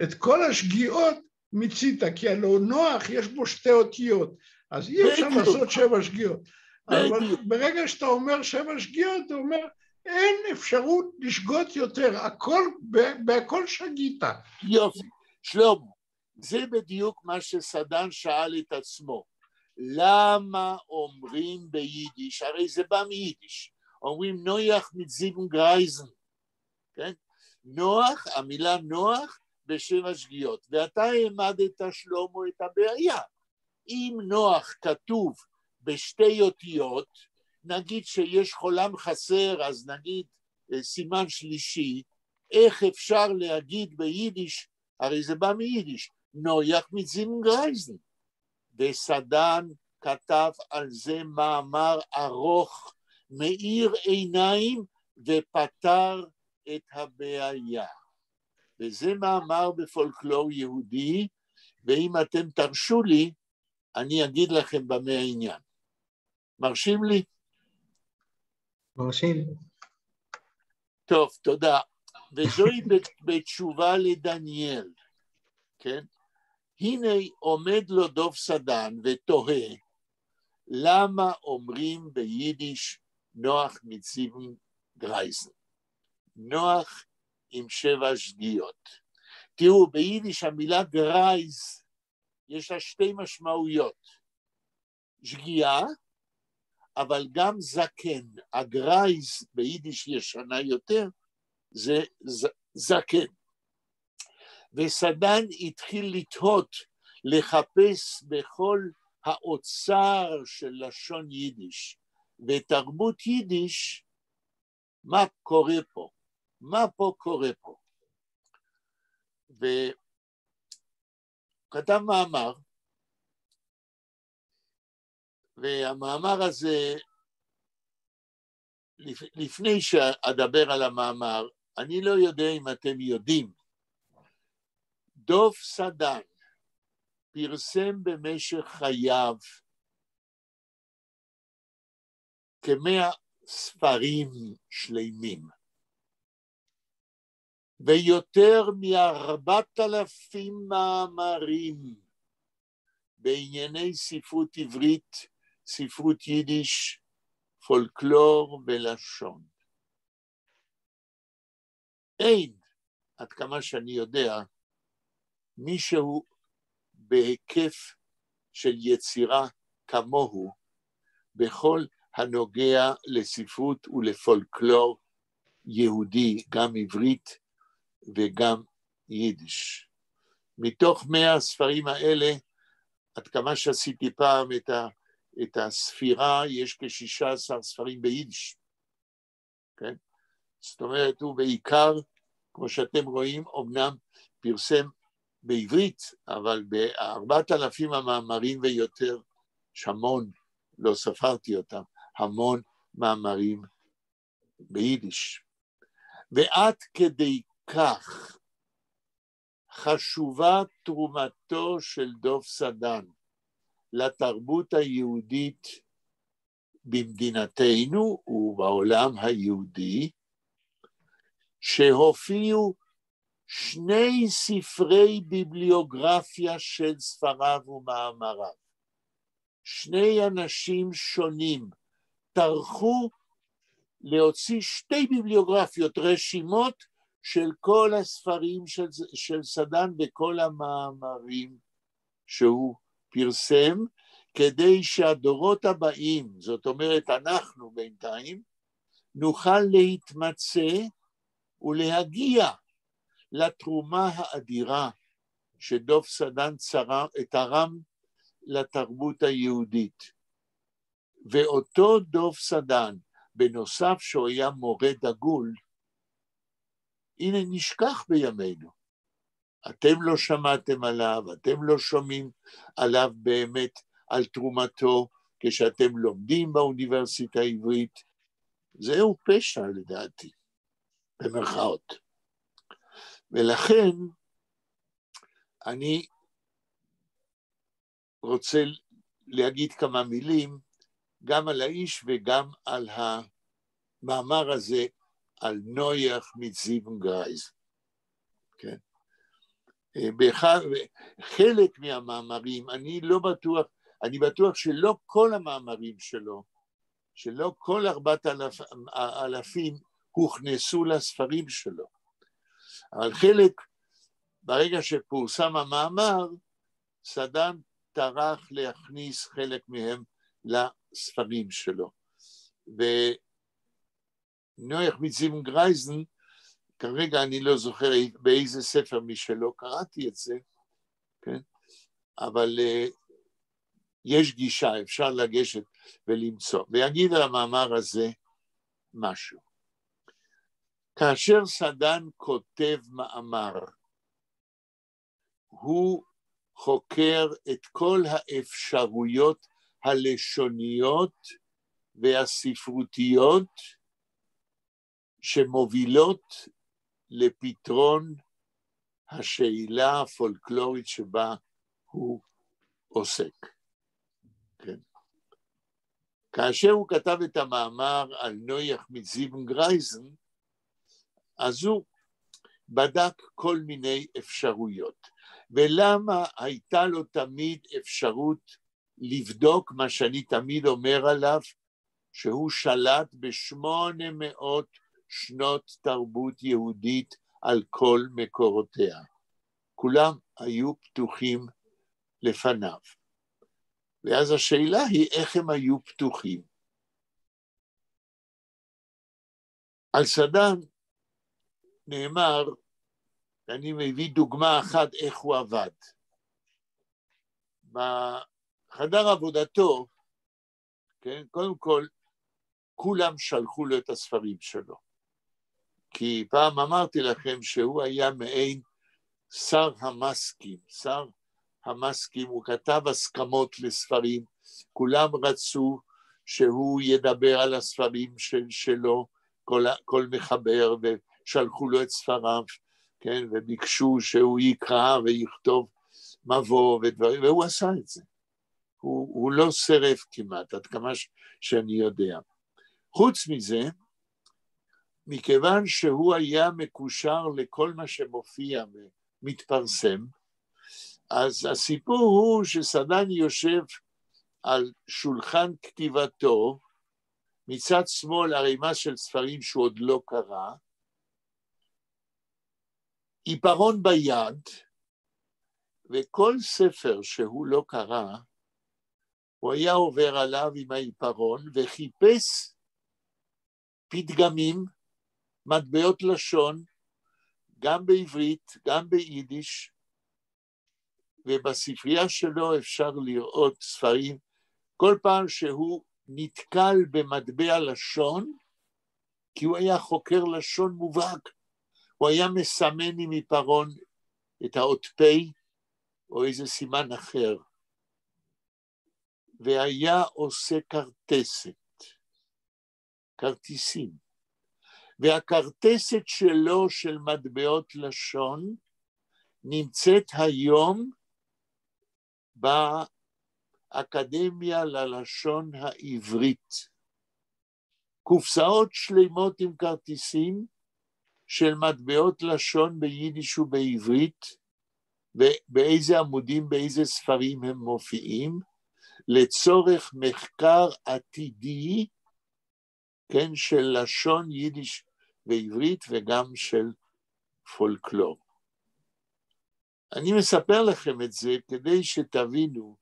את כל השגיאות מיצית, כי הלא נוח יש בו שתי אותיות, אז אי אפשר לעשות 7 שגיאות. אבל ברגע שאתה אומר 7 שגיאות, אתה אומר, אין אפשרות לשגות יותר, בהכל שגית. יופי, שלמה, זה בדיוק מה שסדן שאל את עצמו. למה אומרים ביידיש, הרי זה בא מיידיש, אומרים נוח מצזיבן גרייזן, כן? נוח, המילה נוח ב7 שגיאות, ואתה העמדת שלמה את הבעיה. אם נוח כתוב בשתי אותיות, נגיד שיש חולם חסר, אז נגיד סימן שלישי, איך אפשר להגיד ביידיש, הרי זה בא מיידיש, נוח מצזיבן גרייזן. וסדן כתב על זה מאמר ארוך, מאיר עיניים ופתר את הבעיה. וזה מאמר בפולקלור יהודי, ואם אתם תרשו לי, אני אגיד לכם במה העניין. מרשים לי? מרשים. טוב, תודה. וזוהי בתשובה לדניאל, כן? הנה עומד לו דוב סדן ותוהה, למה אומרים ביידיש נוח מצזיבן גרייזן? נוח עם 7 שגיאות. תראו, ביידיש המילה גרייז, יש לה 2 משמעויות. שגיאה, אבל גם זקן. הגרייז ביידיש ישנה יותר, זה זקן. וסדן התחיל לתהות, לחפש בכל האוצר של לשון יידיש, ותרבות יידיש, מה קורה פה? מה פה קורה פה? וכתב מאמר, והמאמר הזה, לפני שאדבר על המאמר, אני לא יודע אם אתם יודעים, דב סדן פרסם במשך חייו כ100 ספרים שלמים, ויותר מ4,000 מאמרים בענייני ספרות עברית, ספרות יידיש, פולקלור ולשון. אין, עד כמה שאני יודע, מישהו בהיקף של יצירה כמוהו בכל הנוגע לספרות ולפולקלור יהודי, גם עברית וגם יידיש. מתוך 100 הספרים האלה, עד כמה שעשיתי פעם את הספירה, יש כ16 ספרים ביידיש. כן? זאת אומרת, הוא בעיקר, כמו שאתם רואים, אמנם פרסם בעברית, אבל ב4,000 המאמרים ויותר, יש המון, לא ספרתי אותם, המון מאמרים ביידיש. ועד כדי כך חשובה תרומתו של דב סדן לתרבות היהודית במדינתנו ובעולם היהודי, שהופיעו 2 ספרי ביבליוגרפיה של ספריו ומאמריו. 2 אנשים שונים טרחו להוציא 2 ביבליוגרפיות, רשימות של כל הספרים של סדן וכל המאמרים שהוא פרסם, כדי שהדורות הבאים, זאת אומרת אנחנו בינתיים, נוכל להתמצא ולהגיע לתרומה האדירה שדב סדן תרם לתרבות היהודית. ואותו דב סדן, בנוסף שהוא היה מורה דגול, הנה נשכח בימינו. אתם לא שמעתם עליו, אתם לא שומעים עליו באמת, על תרומתו, כשאתם לומדים באוניברסיטה העברית. זהו פשע לדעתי, במרכאות. ולכן אני רוצה להגיד כמה מילים, גם על האיש וגם על המאמר הזה, על נויח מצייבנגרייז. כן. חלק מהמאמרים, אני לא בטוח, אני בטוח שלא כל המאמרים שלו, שלא כל 4,000 הוכנסו לספרים שלו. אבל חלק, ברגע שפורסם המאמר, סדן טרח להכניס חלק מהם לספרים שלו. ונויח מצייבנגרייזן, כרגע אני לא זוכר באיזה ספר משלו קראתי את זה, כן? אבל יש גישה, אפשר לגשת ולמצוא. ויגיד על המאמר הזה משהו. כאשר סדן כותב מאמר, הוא חוקר את כל האפשרויות הלשוניות והספרותיות שמובילות לפתרון השאלה הפולקלורית שבה הוא עוסק. כן. כאשר הוא כתב את המאמר על נויח מצייבנגרייזן, אז הוא בדק כל מיני אפשרויות. ולמה הייתה לו תמיד אפשרות לבדוק מה שאני תמיד אומר עליו, שהוא שלט ב800 שנות תרבות יהודית על כל מקורותיה. כולם היו פתוחים לפניו. ואז השאלה היא איך הם היו פתוחים. על סדן נאמר, אני מביא דוגמה אחת איך הוא עבד. בחדר עבודתו, כן, קודם כל, כולם שלחו לו את הספרים שלו. כי פעם אמרתי לכם שהוא היה מעין שר המסקים, הוא כתב הסכמות לספרים, כולם רצו שהוא ידבר על הספרים שלו, כל מחבר, ושלחו לו את ספריו, כן, וביקשו שהוא יקרא ויכתוב מבוא ודברים, והוא עשה את זה. הוא לא סירב כמעט, עד כמה שאני יודע. חוץ מזה, מכיוון שהוא היה מקושר לכל מה שמופיע ומתפרסם, אז הסיפור הוא שסדן יושב על שולחן כתיבתו, מצד שמאל ערימה של ספרים שהוא עוד לא קרא, עיפרון ביד, וכל ספר שהוא לא קרא, הוא היה עובר עליו עם העיפרון וחיפש פתגמים, מטבעות לשון, גם בעברית, גם ביידיש, ובספרייה שלו אפשר לראות ספרים, כל פעם שהוא נתקל במטבע לשון, כי הוא היה חוקר לשון מובהק, הוא היה מסמן עם עיפרון את האות פ' או איזה סימן אחר, והיה עושה כרטיסים, והכרטיסת שלו של מטבעות לשון נמצאת היום באקדמיה ללשון העברית. קופסאות שלמות עם כרטיסים של מטבעות לשון ביידיש ובעברית, ובאיזה עמודים, באיזה ספרים הם מופיעים, לצורך מחקר עתידי, כן, של לשון יידיש ועברית וגם של פולקלור. אני מספר לכם את זה כדי שתבינו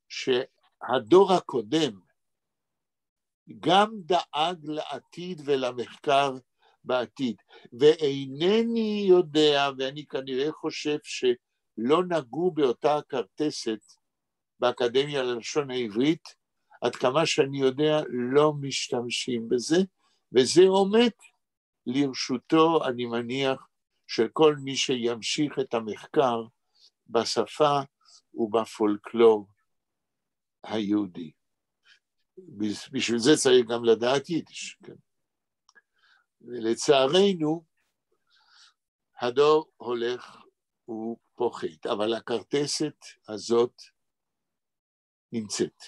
שהדור הקודם גם דאג לעתיד ולמחקר בעתיד, ואינני יודע, ואני כנראה חושב שלא נגעו באותה הכרטסת באקדמיה ללשון העברית, עד כמה שאני יודע לא משתמשים בזה, וזה עומד לרשותו, אני מניח, של כל מי שימשיך את המחקר בשפה ובפולקלור היהודי. בשביל זה צריך גם לדעת יידיש. כן? ולצערנו, הדור הולך ופוחת, אבל הכרטסת הזאת נמצאת.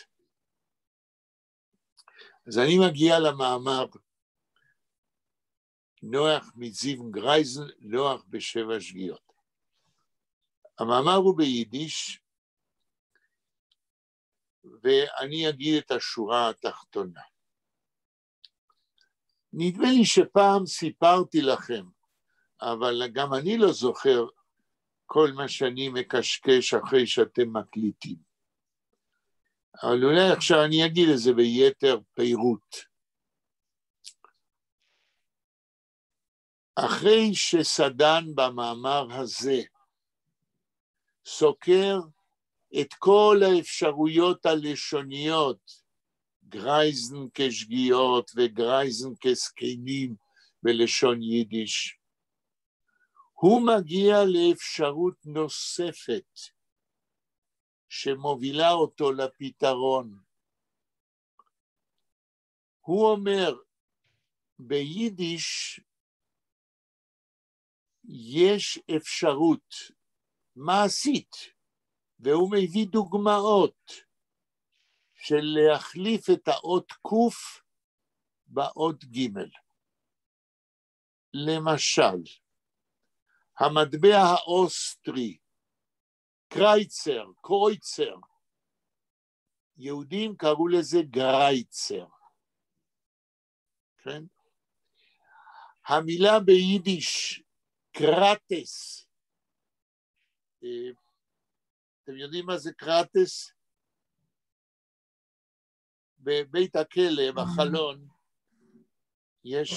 אז אני מגיע למאמר נוח מזיו גרייזן, נוח בשבע שגיאות. המאמר הוא ביידיש, ואני אגיד את השורה התחתונה. נדמה לי שפעם סיפרתי לכם, אבל גם אני לא זוכר כל מה שאני מקשקש אחרי שאתם מקליטים. אבל אולי עכשיו אני אגיד את זה ביתר פירוט. אחרי שסדן במאמר הזה סוקר את כל האפשרויות הלשוניות, גרייזן כשגיאות וגרייזן כסקנים בלשון יידיש, הוא מגיע לאפשרות נוספת שמובילה אותו לפתרון. הוא אומר, ביידיש יש אפשרות מעשית, והוא מביא דוגמאות של להחליף את האות קוף באות ג'. למשל, המטבע האוסטרי, קרויצר, יהודים קראו לזה גרייצר. כן? המילה ביידיש, קרטס, אתם יודעים מה זה קרטס? בבית הכלא, בחלון, יש...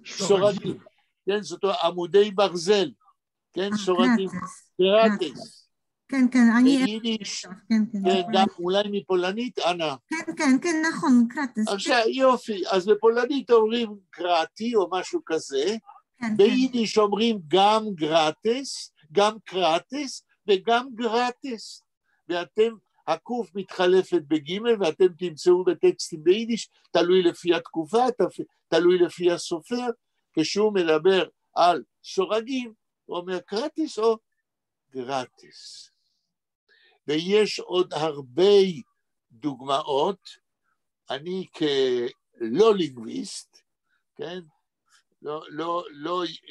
סורגים. כן, זאת אומרת, עמודי ברזל. כן, סורגים. קרטס. כן, כן, אני... ביידיש, כן, גם אולי מפולנית, אנה. כן, נכון, קרטס. עכשיו, יופי, אז בפולנית אומרים קרטי או משהו כזה, ביידיש אומרים גם גרטס, גם קרטס וגם גרטס, ואתם, הקוף מתחלפת בגימל, ואתם תמצאו בטקסטים ביידיש, תלוי לפי התקופה, תלוי לפי הסופר, כשהוא מדבר על סורגים, הוא אומר קרטיס או גרטיס. ויש עוד הרבה דוגמאות, אני כלא לינגוויסט, כן, לא,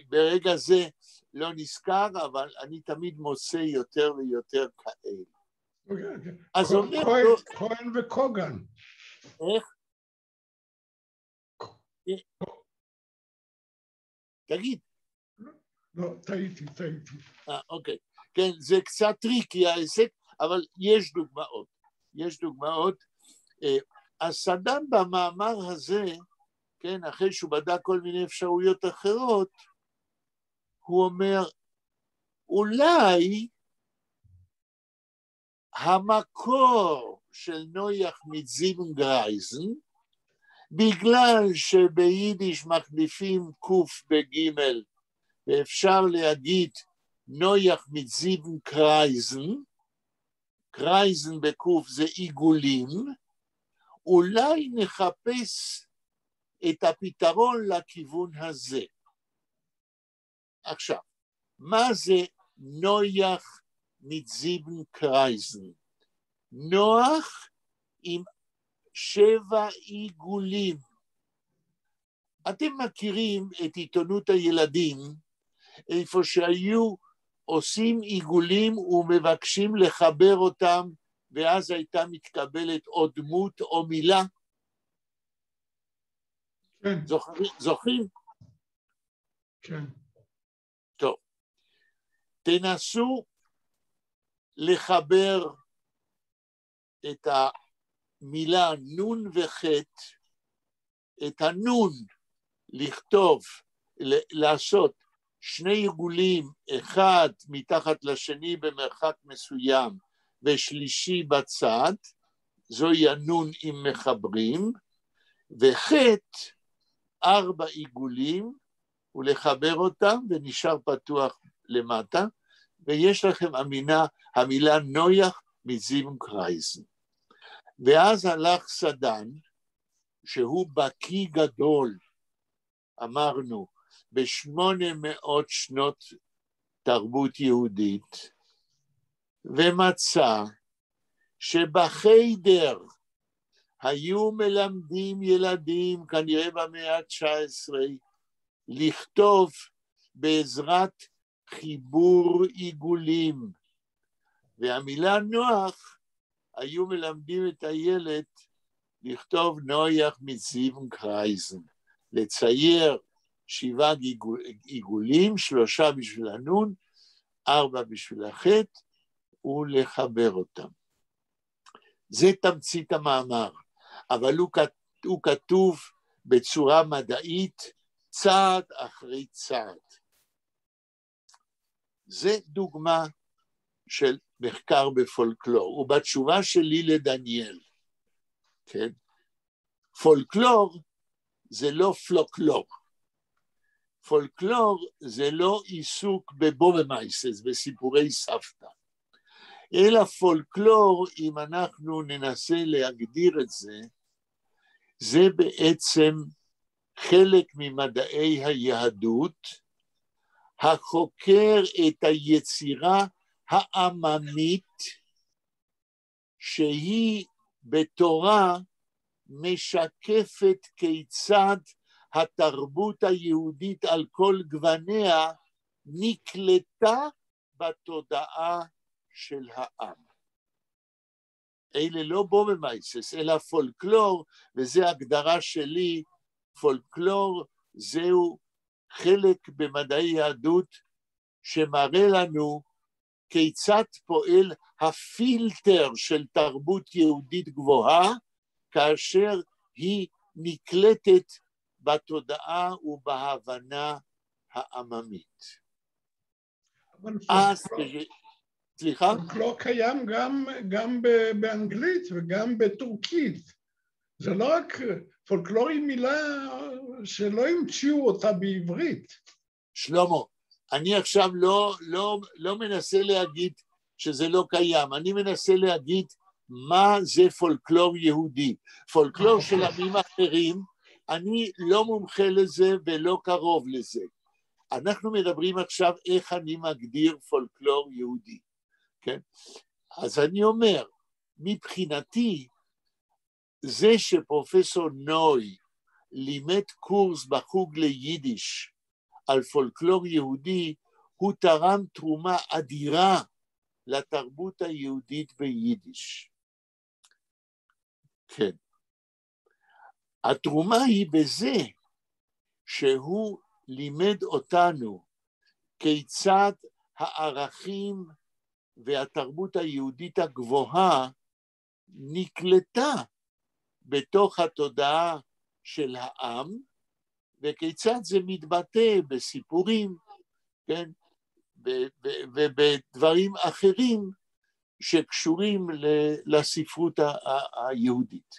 ברגע זה לא נזכר, אבל אני תמיד מוצא יותר ויותר כאלה. אז אומר... כהן וקוגן. איך? תגיד. לא, טעיתי. אוקיי. כן, זה קצת טריקי העסק, אבל יש דוגמאות. אז סדן במאמר הזה, כן, אחרי שהוא בדק כל מיני אפשרויות אחרות, הוא אומר, אולי המקור של נויח מזיבנגרייזן, בגלל שביידיש מחליפים קוף בגימל, ואפשר להגיד נויח מזיבנגרייזן, קרייזן בקוף זה עיגולים, אולי נחפש את הפתרון לכיוון הזה. עכשיו, מה זה נויח מזיבנגרייזן? נוח עם 7 עיגולים. אתם מכירים את עיתונות הילדים, איפה שהיו עושים עיגולים ומבקשים לחבר אותם, ואז הייתה מתקבלת או דמות או מילה? כן. זוכרים? כן. טוב. תנסו לחבר את המילה נון וחט, את הנון, לכתוב, לעשות 2 עיגולים, אחד מתחת לשני במרחק מסוים, ושלישי בצד, זוהי הנון עם מחברים, וחט 4 עיגולים, ולחבר אותם, ונשאר פתוח למטה, ויש לכם המילה נויח מזיבנגרייזן. ואז הלך סדן, שהוא בקי גדול, אמרנו, ב800 שנות תרבות יהודית, ומצא שבחיידר היו מלמדים ילדים, כנראה במאה ה-19, לכתוב בעזרת חיבור עיגולים, והמילה נוח, היו מלמדים את הילד לכתוב נויח מזיבנגרייזן, לצייר 7 עיגולים, 3 בשביל הנון, 4 בשביל החטא, ולחבר אותם. זה תמצית המאמר, אבל הוא כתוב בצורה מדעית, צעד אחרי צעד. זה דוגמה של מחקר בפולקלור, ובתשובה שלי לדניאל, כן? פולקלור זה לא פלוקלור. פולקלור זה לא עיסוק בבובמייסס, בסיפורי סבתא. אלא פולקלור, אם אנחנו ננסה להגדיר את זה, זה בעצם חלק ממדעי היהדות, החוקר את היצירה העממית, שהיא בתורה משקפת כיצד התרבות היהודית על כל גווניה נקלטה בתודעה של העם. אלה לא בובמייסס, אלא פולקלור, וזו הגדרה שלי, פולקלור זהו חלק במדעי יהדות שמראה לנו כיצד פועל הפילטר של תרבות יהודית גבוהה, כאשר היא נקלטת בתודעה ובהבנה העממית. סליחה? פולקלור קיים גם באנגלית וגם בטורקית. זה לא רק, פולקלור היא מילה שלא המציאו אותה בעברית. שלמה, אני עכשיו לא מנסה להגיד שזה לא קיים, אני מנסה להגיד מה זה פולקלור יהודי. פולקלור של עמים אחרים, אני לא מומחה לזה ולא קרוב לזה. אנחנו מדברים עכשיו איך אני מגדיר פולקלור יהודי, כן? אז אני אומר, מבחינתי, זה שפרופסור נוי לימד קורס בחוג ליידיש על פולקלור יהודי, הוא תרם תרומה אדירה לתרבות היהודית ביידיש. כן. התרומה היא בזה שהוא לימד אותנו כיצד הערכים והתרבות היהודית הגבוהה נקלטה בתוך התודעה של העם, וכיצד זה מתבטא בסיפורים, כן? ובדברים אחרים שקשורים לספרות היהודית.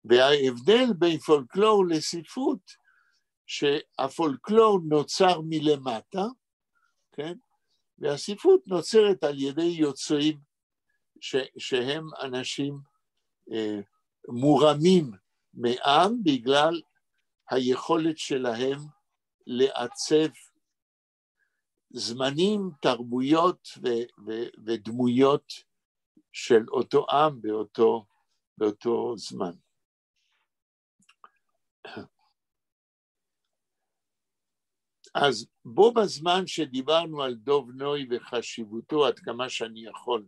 וההבדל בין פולקלור לספרות, שהפולקלור נוצר מלמטה, כן? והספרות נוצרת על ידי יוצרים שהם אנשים מורמים מעם בגלל היכולת שלהם לעצב זמנים, תרבויות ודמויות של אותו עם באותו זמן. אז בו בזמן שדיברנו על דוב נוי וחשיבותו עד כמה שאני יכול,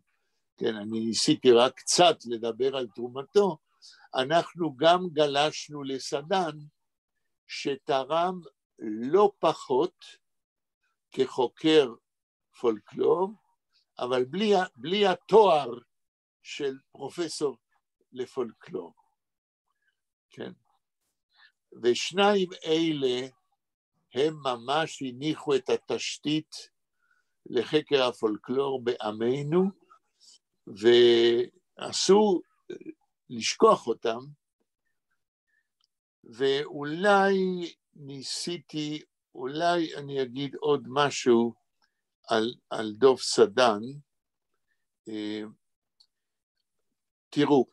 כן, אני ניסיתי רק קצת לדבר על תרומתו, אנחנו גם גלשנו לסדן שתרם לא פחות כחוקר פולקלור, אבל בלי התואר של פרופסור לפולקלור. כן. ושניים אלה הם ממש הניחו את התשתית לחקר הפולקלור בעמנו, ואסור לשכוח אותם, ואולי ניסיתי, אולי אני אגיד עוד משהו על דוב סדן. תראו,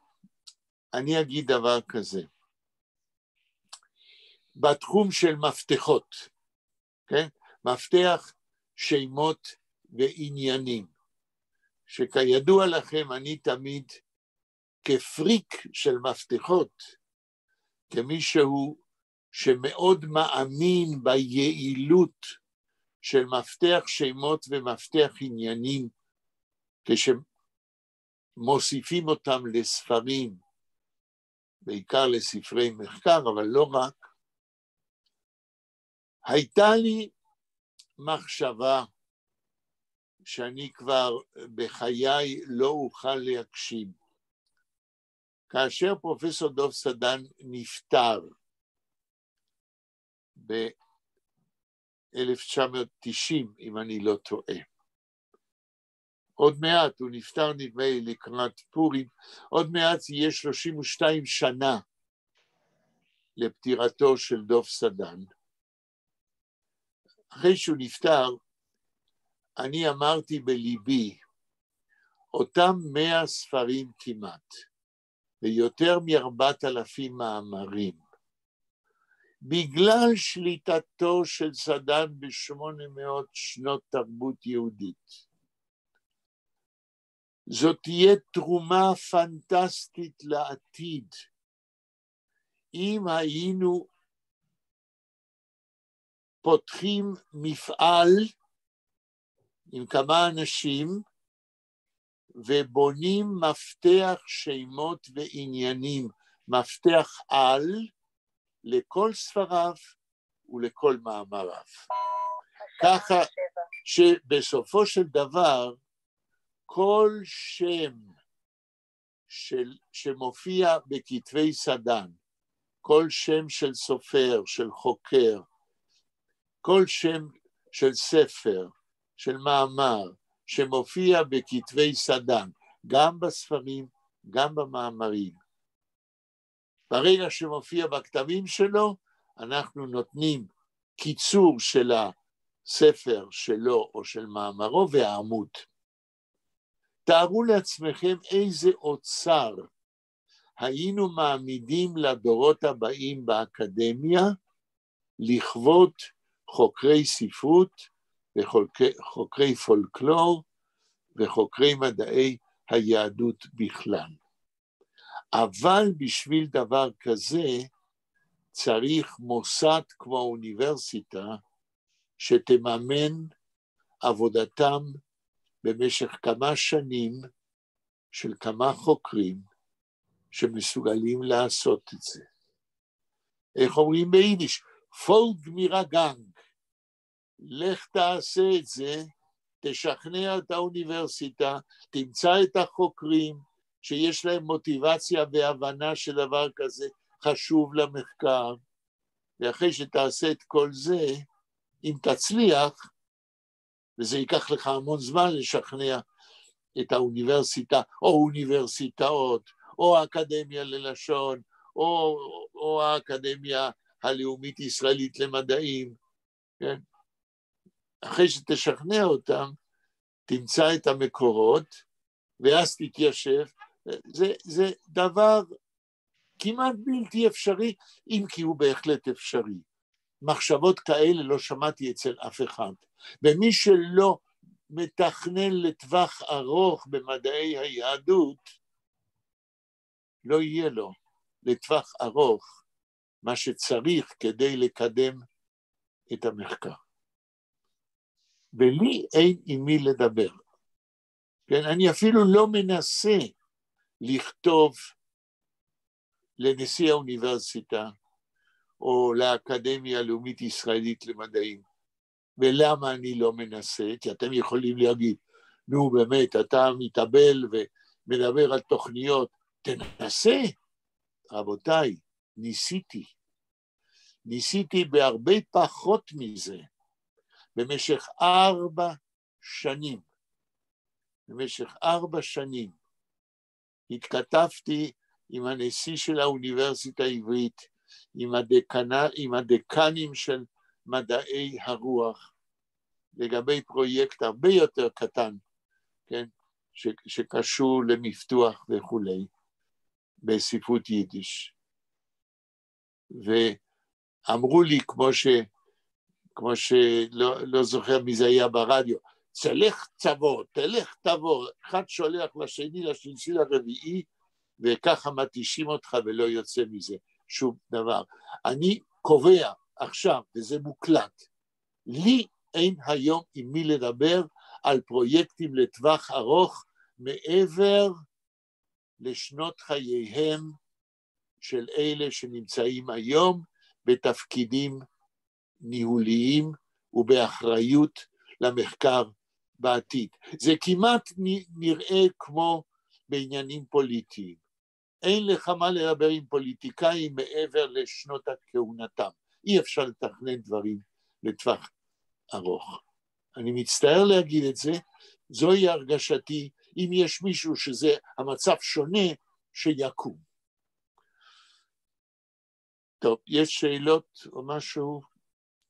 אני אגיד דבר כזה, בתחום של מפתחות, כן? מפתח שמות ועניינים, שכידוע לכם אני תמיד כפריק של מפתחות, כמישהו שמאוד מאמין ביעילות של מפתח שמות ומפתח עניינים, כשמוסיפים אותם לספרים, בעיקר לספרי מחקר, אבל לא רק, הייתה לי מחשבה שאני כבר בחיי לא אוכל להגשים. כאשר פרופסור דוב סדן נפטר ב-1990, אם אני לא טועה, עוד מעט, הוא נפטר נדמה לי לקראת פורים, עוד מעט יהיה 32 שנה לפטירתו של דוב סדן. אחרי שהוא נפטר, אני אמרתי בליבי, אותם 100 ספרים כמעט, ויותר מ4,000 מאמרים, בגלל שליטתו של סדן ב800 שנות תרבות יהודית. זאת תהיה תרומה פנטסטית לעתיד, אם היינו פותחים מפעל עם כמה אנשים, ובונים מפתח שמות ועניינים, מפתח על, לכל ספריו ולכל מאמריו. ככה שבסופו של דבר, כל שם שמופיע בכתבי סדן, כל שם של סופר, של חוקר, כל שם של ספר, של מאמר, שמופיע בכתבי סדן, גם בספרים, גם במאמרים. ברגע שמופיע בכתבים שלו, אנחנו נותנים קיצור של הספר שלו או של מאמרו והעמוד. תארו לעצמכם איזה אוצר היינו מעמידים לדורות הבאים באקדמיה לכבוד חוקרי ספרות וחוקרי פולקלור וחוקרי מדעי היהדות בכלל. אבל בשביל דבר כזה צריך מוסד כמו האוניברסיטה שתממן עבודתם במשך כמה שנים של כמה חוקרים שמסוגלים לעשות את זה. איך אומרים ביידיש? פולג מירה גנג. לך תעשה את זה, תשכנע את האוניברסיטה, תמצא את החוקרים שיש להם מוטיבציה והבנה שדבר כזה חשוב למחקר, ואחרי שתעשה את כל זה, אם תצליח, וזה ייקח לך המון זמן לשכנע את האוניברסיטה, או אוניברסיטאות, או האקדמיה ללשון, או האקדמיה הלאומית ישראלית למדעים, כן? אחרי שתשכנע אותם, תמצא את המקורות, ואז תתיישב. זה דבר כמעט בלתי אפשרי, אם כי הוא בהחלט אפשרי. מחשבות כאלה לא שמעתי אצל אף אחד. ומי שלא מתכנן לטווח ארוך במדעי היהדות, לא יהיה לו לטווח ארוך מה שצריך כדי לקדם את המחקר. ולי אין עם מי לדבר. כן, אני אפילו לא מנסה לכתוב לנשיא האוניברסיטה או לאקדמיה הלאומית ישראלית למדעים. ולמה אני לא מנסה? כי אתם יכולים להגיד, נו באמת, אתה מתאבל ומדבר על תוכניות, תנסה. רבותיי, ניסיתי בהרבה פחות מזה, במשך 4 שנים. במשך 4 שנים התכתבתי עם הנשיא של האוניברסיטה העברית, עם הדקנים של מדעי הרוח, לגבי פרויקט הרבה יותר קטן, כן, שקשור למפתוח וכולי, בספרות יידיש. ואמרו לי, כמו שלא זוכר מי זה היה ברדיו, תלך תבוא, אחד שולח לשני, לשלישי, לרביעי, וככה מתישים אותך ולא יוצא מזה שום דבר. אני קובע עכשיו, וזה מוקלט, לי אין היום עם מי לדבר על פרויקטים לטווח ארוך, מעבר לשנות חייהם של אלה שנמצאים היום בתפקידים ניהוליים ובאחריות למחקר בעתיד. זה כמעט נראה כמו בעניינים פוליטיים. אין לך מה לדבר עם פוליטיקאים מעבר לשנות הכהונתם. אי אפשר לתכנן דברים לטווח ארוך. אני מצטער להגיד את זה, זוהי הרגשתי, אם יש מישהו שזה המצב שונה, שיקום. טוב, יש שאלות או משהו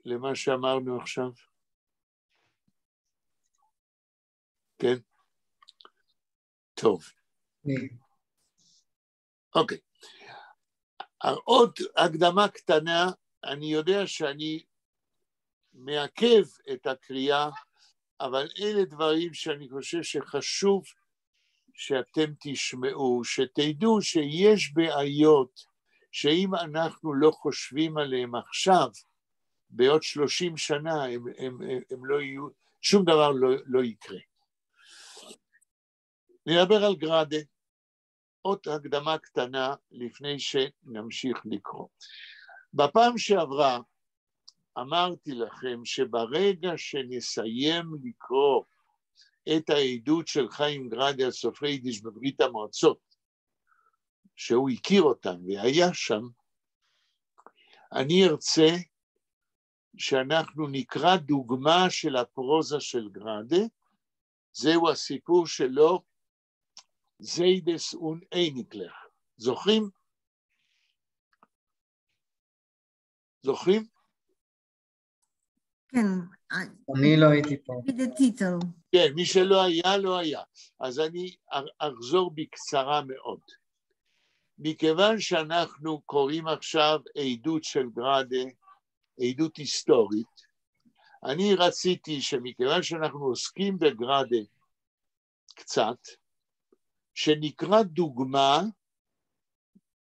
למה שאמרנו עכשיו? כן? טוב. אוקיי. עוד הקדמה קטנה, אני יודע שאני מעכב את הקריאה, אבל אלה דברים שאני חושב שחשוב שאתם תשמעו, שתדעו שיש בעיות שאם אנחנו לא חושבים עליהם עכשיו, בעוד 30 שנה הם לא יהיו, שום דבר לא יקרה. נדבר על גראדה, עוד הקדמה קטנה לפני שנמשיך לקרוא. בפעם שעברה אמרתי לכם שברגע שנסיים לקרוא את העדות של חיים גראדה על סופרי יידיש בברית המועצות, שהוא הכיר אותם והיה שם, אני ארצה שאנחנו נקרא דוגמה של הפרוזה של גראדה, זהו הסיפור שלו, זיידס און אייניקלך. זוכרים? זוכרים? כן. אני לא הייתי פה. בטיטל. כן, מי שלא היה, לא היה. אז אני אחזור בקצרה מאוד. מכיוון שאנחנו קוראים עכשיו עדות של גראדה, עדות היסטורית, אני רציתי שמכיוון שאנחנו עוסקים בגראדה קצת, שנקרא דוגמה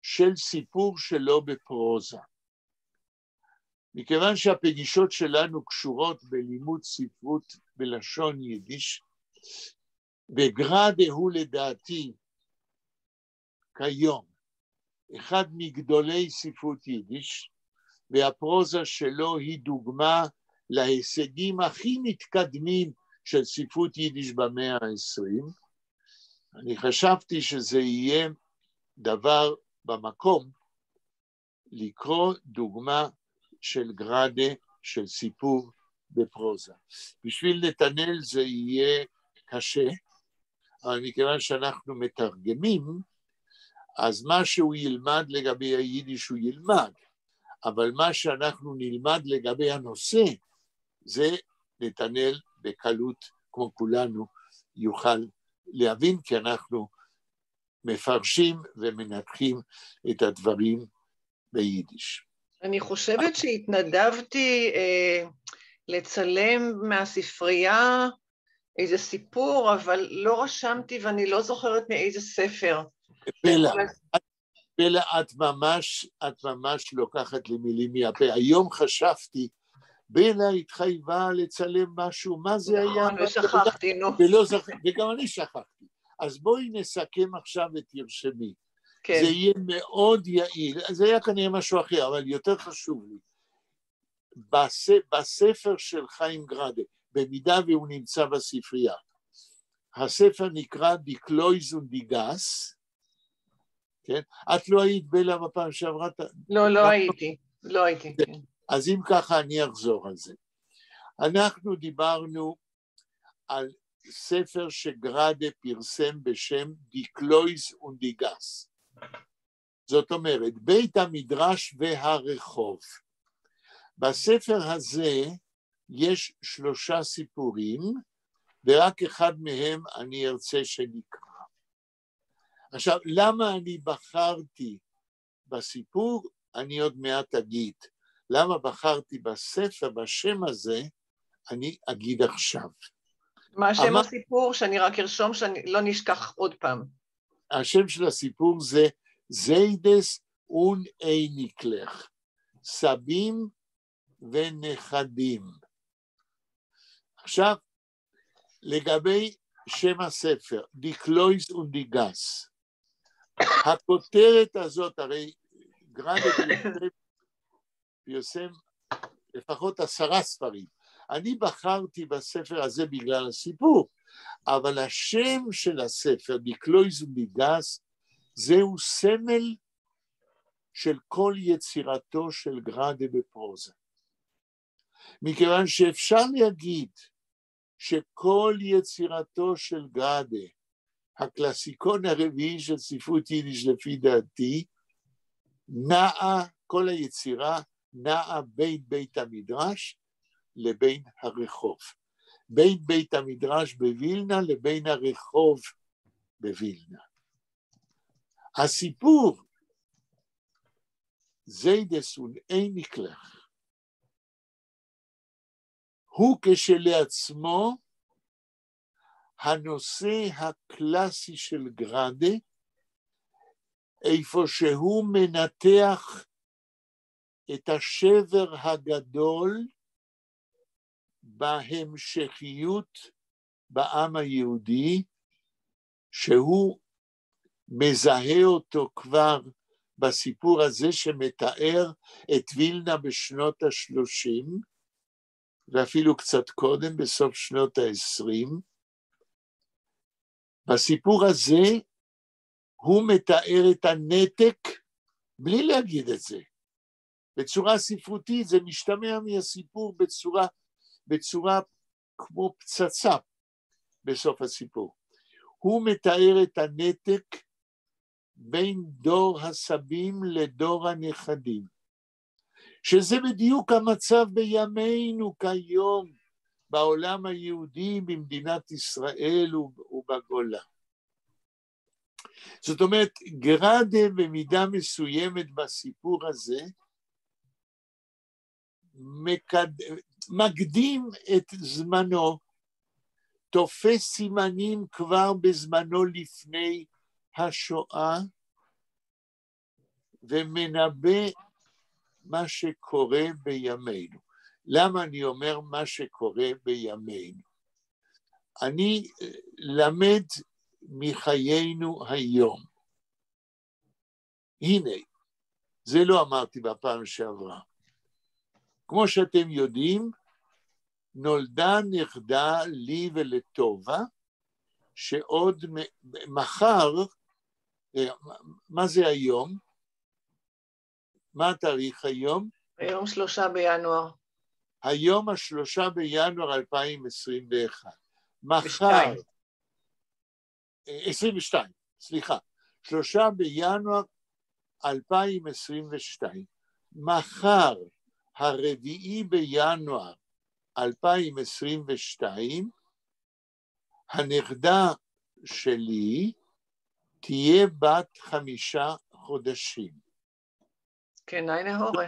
של סיפור שלו בפרוזה. מכיוון שהפגישות שלנו קשורות בלימוד ספרות בלשון יידיש, וגראדה הוא לדעתי כיום אחד מגדולי ספרות יידיש, והפרוזה שלו היא דוגמה להישגים הכי מתקדמים של ספרות יידיש במאה ה-20, אני חשבתי שזה יהיה דבר במקום לקרוא דוגמה של גראדה של סיפור בפרוזה. בשביל נתנאל זה יהיה קשה, אבל מכיוון שאנחנו מתרגמים, אז מה שהוא ילמד לגבי היידיש הוא ילמד, אבל מה שאנחנו נלמד לגבי הנושא, זה נתנאל בקלות, כמו כולנו, יוכל להבין, כי אנחנו מפרשים ומנתחים את הדברים ביידיש. אני חושבת שהתנדבתי לצלם מהספרייה איזה סיפור, אבל לא רשמתי ואני לא זוכרת מאיזה ספר. בלה, את ממש לוקחת לי מילים מהפה. היום חשבתי, בלה התחייבה לצלם משהו, מה זה היה? נכון, ושכחתי, נו. וגם אני שכחתי. אז בואי נסכם עכשיו ותרשמי. כן. זה יהיה מאוד יעיל, זה היה כנראה משהו אחר, אבל יותר חשוב לי. בספר של חיים גראדה, במידה והוא נמצא בספרייה, הספר נקרא די קלויז und די גס, כן? את לא היית בלה בפעם שעברה? לא הייתי. כן. אז אם ככה אני אחזור על זה. אנחנו דיברנו על ספר שגראדה פרסם בשם די קלויז und די גס. זאת אומרת, בית המדרש והרחוב. בספר הזה יש 3 סיפורים, ורק אחד מהם אני ארצה שנקרא. עכשיו, למה אני בחרתי בסיפור? אני עוד מעט אגיד. למה בחרתי בספר, בשם הזה, אני אגיד עכשיו. מה שם הסיפור? שאני רק ארשום, שאני לא נשכח עוד פעם. השם של הסיפור זה זיידס און אייניקלך, סבים ונכדים. עכשיו, לגבי שם הספר, די קלויז und די גס, הכותרת הזאת, הרי גראדה פרסם לפחות 10 ספרים. אני בחרתי בספר הזה בגלל הסיפור, אבל השם של הספר, די קלויז und די גס, זהו סמל של כל יצירתו של גראדה בפרוזה. מכיוון שאפשר להגיד שכל יצירתו של גראדה, הקלאסיקון הרביעי של ספרות יידיש לפי דעתי, נעה, כל היצירה נעה בין בית המדרש לבין הרחוב. בין בית המדרש בווילנה לבין הרחוב בווילנה. הסיפור, זיידס und אייניקלך, הוא כשלעצמו הנושא הקלאסי של גראדה, איפה שהוא מנתח את השבר הגדול בהמשכיות בעם היהודי, שהוא מזהה אותו כבר בסיפור הזה שמתאר את וילנה בשנות ה-30, ואפילו קצת קודם, בסוף שנות ה-20. בסיפור הזה הוא מתאר את הנתק, בלי להגיד את זה. בצורה ספרותית זה משתמע מהסיפור בצורה כמו פצצה בסוף הסיפור. הוא מתאר את הנתק בין דור הסבים לדור הנכדים, שזה בדיוק המצב בימינו כיום, בעולם היהודי, במדינת ישראל ובגולה. זאת אומרת, גראדה במידה מסוימת בסיפור הזה, מקדים את זמנו, תופס סימנים כבר בזמנו לפני השואה, ומנבא מה שקורה בימינו. למה אני אומר מה שקורה בימינו? אני למד מחיינו היום. הנה, זה לא אמרתי בפעם שעברה. כמו שאתם יודעים, נולדה נכדה לי ולטובה, שעוד מחר, מה זה היום? מה התאריך היום? היום 3 בינואר. היום 3 בינואר 2021. מחר, 22, סליחה, 3 בינואר 2022. מחר, 4 בינואר 2022, הנכדה שלי תהיה בת 5 חודשים. כן, עין ההורה.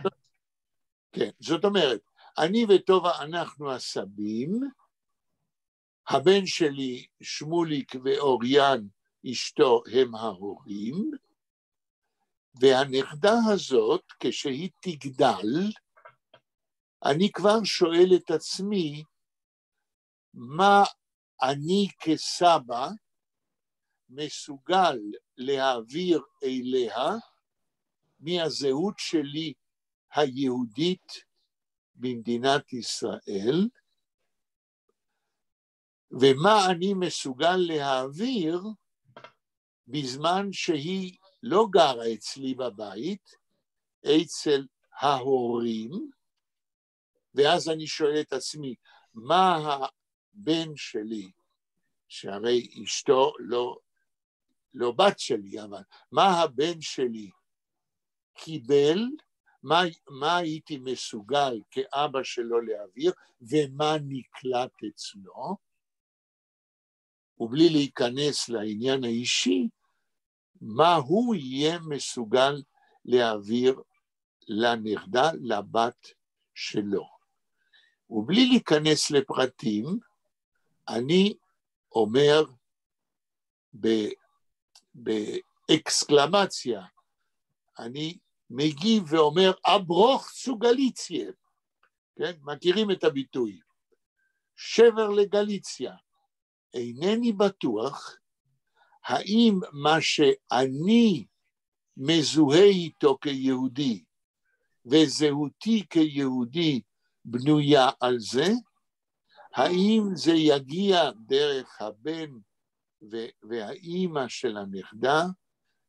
כן, זאת אומרת, אני וטובה אנחנו הסבים, הבן שלי שמוליק ואוריאן אשתו הם ההורים, והנכדה הזאת כשהיא תגדל, אני כבר שואל את עצמי, מה אני כסבא מסוגל להעביר אליה מהזהות שלי היהודית במדינת ישראל, ומה אני מסוגל להעביר בזמן שהיא לא גרה אצלי בבית, אצל ההורים, ואז אני שואל את עצמי, מה הבן שלי, שהרי אשתו לא בת שלי, אבל מה הבן שלי קיבל, מה הייתי מסוגל כאבא שלו להעביר, ומה נקלט אצלו, ובלי להיכנס לעניין האישי, מה הוא יהיה מסוגל להעביר לנכדה, לבת שלו. ובלי להיכנס לפרטים, אני אומר באקסקלמציה, אני מגיב ואומר, אברוך צו גליציה, כן? מכירים את הביטוי, שבר לגליציה. אינני בטוח, האם מה שאני מזוהה איתו כיהודי, וזהותי כיהודי בנויה על זה, האם זה יגיע דרך הבן והאימא של הנכדה,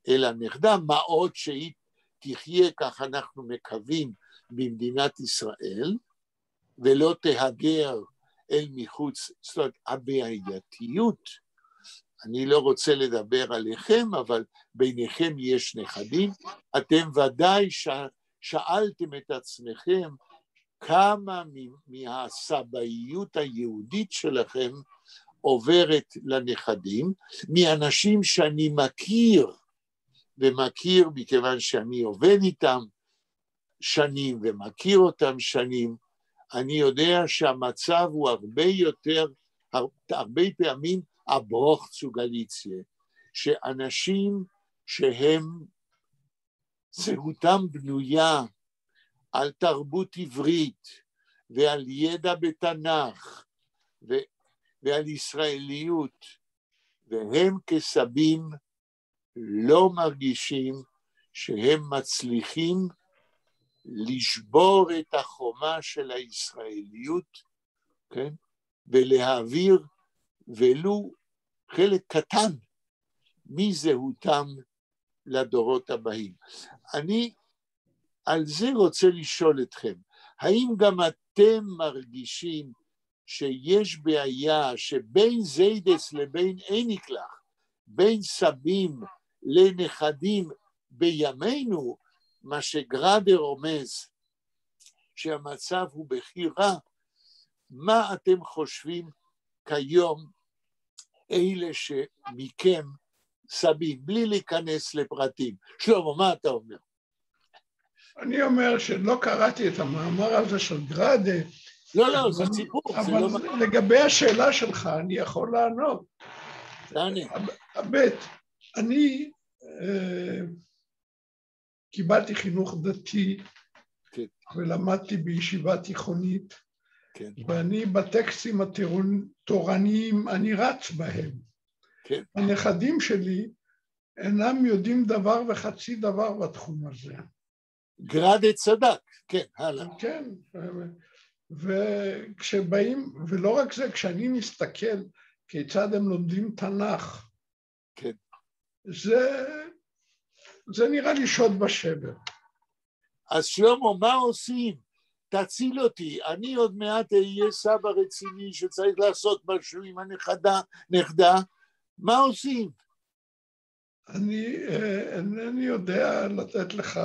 אל הנכדה, מה עוד שהיא תחיה, כך אנחנו מקווים, במדינת ישראל, ולא תהגר אל מחוץ, זאת אומרת, הבעייתיות, אני לא רוצה לדבר עליכם, אבל ביניכם יש נכדים, אתם ודאי שאלתם את עצמכם, כמה מהסבאיות היהודית שלכם עוברת לנכדים, מאנשים שאני מכיר, ומכיר מכיוון שאני עובד איתם שנים, ומכיר אותם שנים, אני יודע שהמצב הוא הרבה פעמים אברוך צו גליציה, שאנשים שהם זהותם בנויה על תרבות עברית ועל ידע בתנ"ך ועל ישראליות, והם כסבים לא מרגישים שהם מצליחים לשבור את החומה של הישראליות, כן? ולהעביר ולו חלק קטן מזהותם לדורות הבאים. אני על זה רוצה לשאול אתכם, האם גם אתם מרגישים שיש בעיה שבין זיידס לבין איניקלח, בין סבים לנכדים בימינו, מה שגראדר רומז, שהמצב הוא בכי רע, מה אתם חושבים כיום אלה שמכם סבים, בלי להיכנס לפרטים? שלמה, מה אתה אומר? אני אומר שלא קראתי את המאמר הזה של גראדה. לא, זה ציבור. אבל לגבי השאלה שלך, אני יכול לענות. תענה. הבית, אני קיבלתי חינוך דתי, ולמדתי בישיבה תיכונית, ואני בטקסטים התורניים, אני רץ בהם. הנכדים שלי אינם יודעים דבר וחצי דבר בתחום הזה. גראדה צדק, כן, הלאה. כן, וכשבאים, ולא רק זה, כשאני מסתכל כיצד הם לומדים תנ"ך, כן. זה נראה לי שוד בשבר. אז שלמה, מה עושים? תציל אותי, אני עוד מעט אהיה סבא רציני שצריך לעשות משהו עם הנכדה, מה עושים? אני אינני יודע לתת לך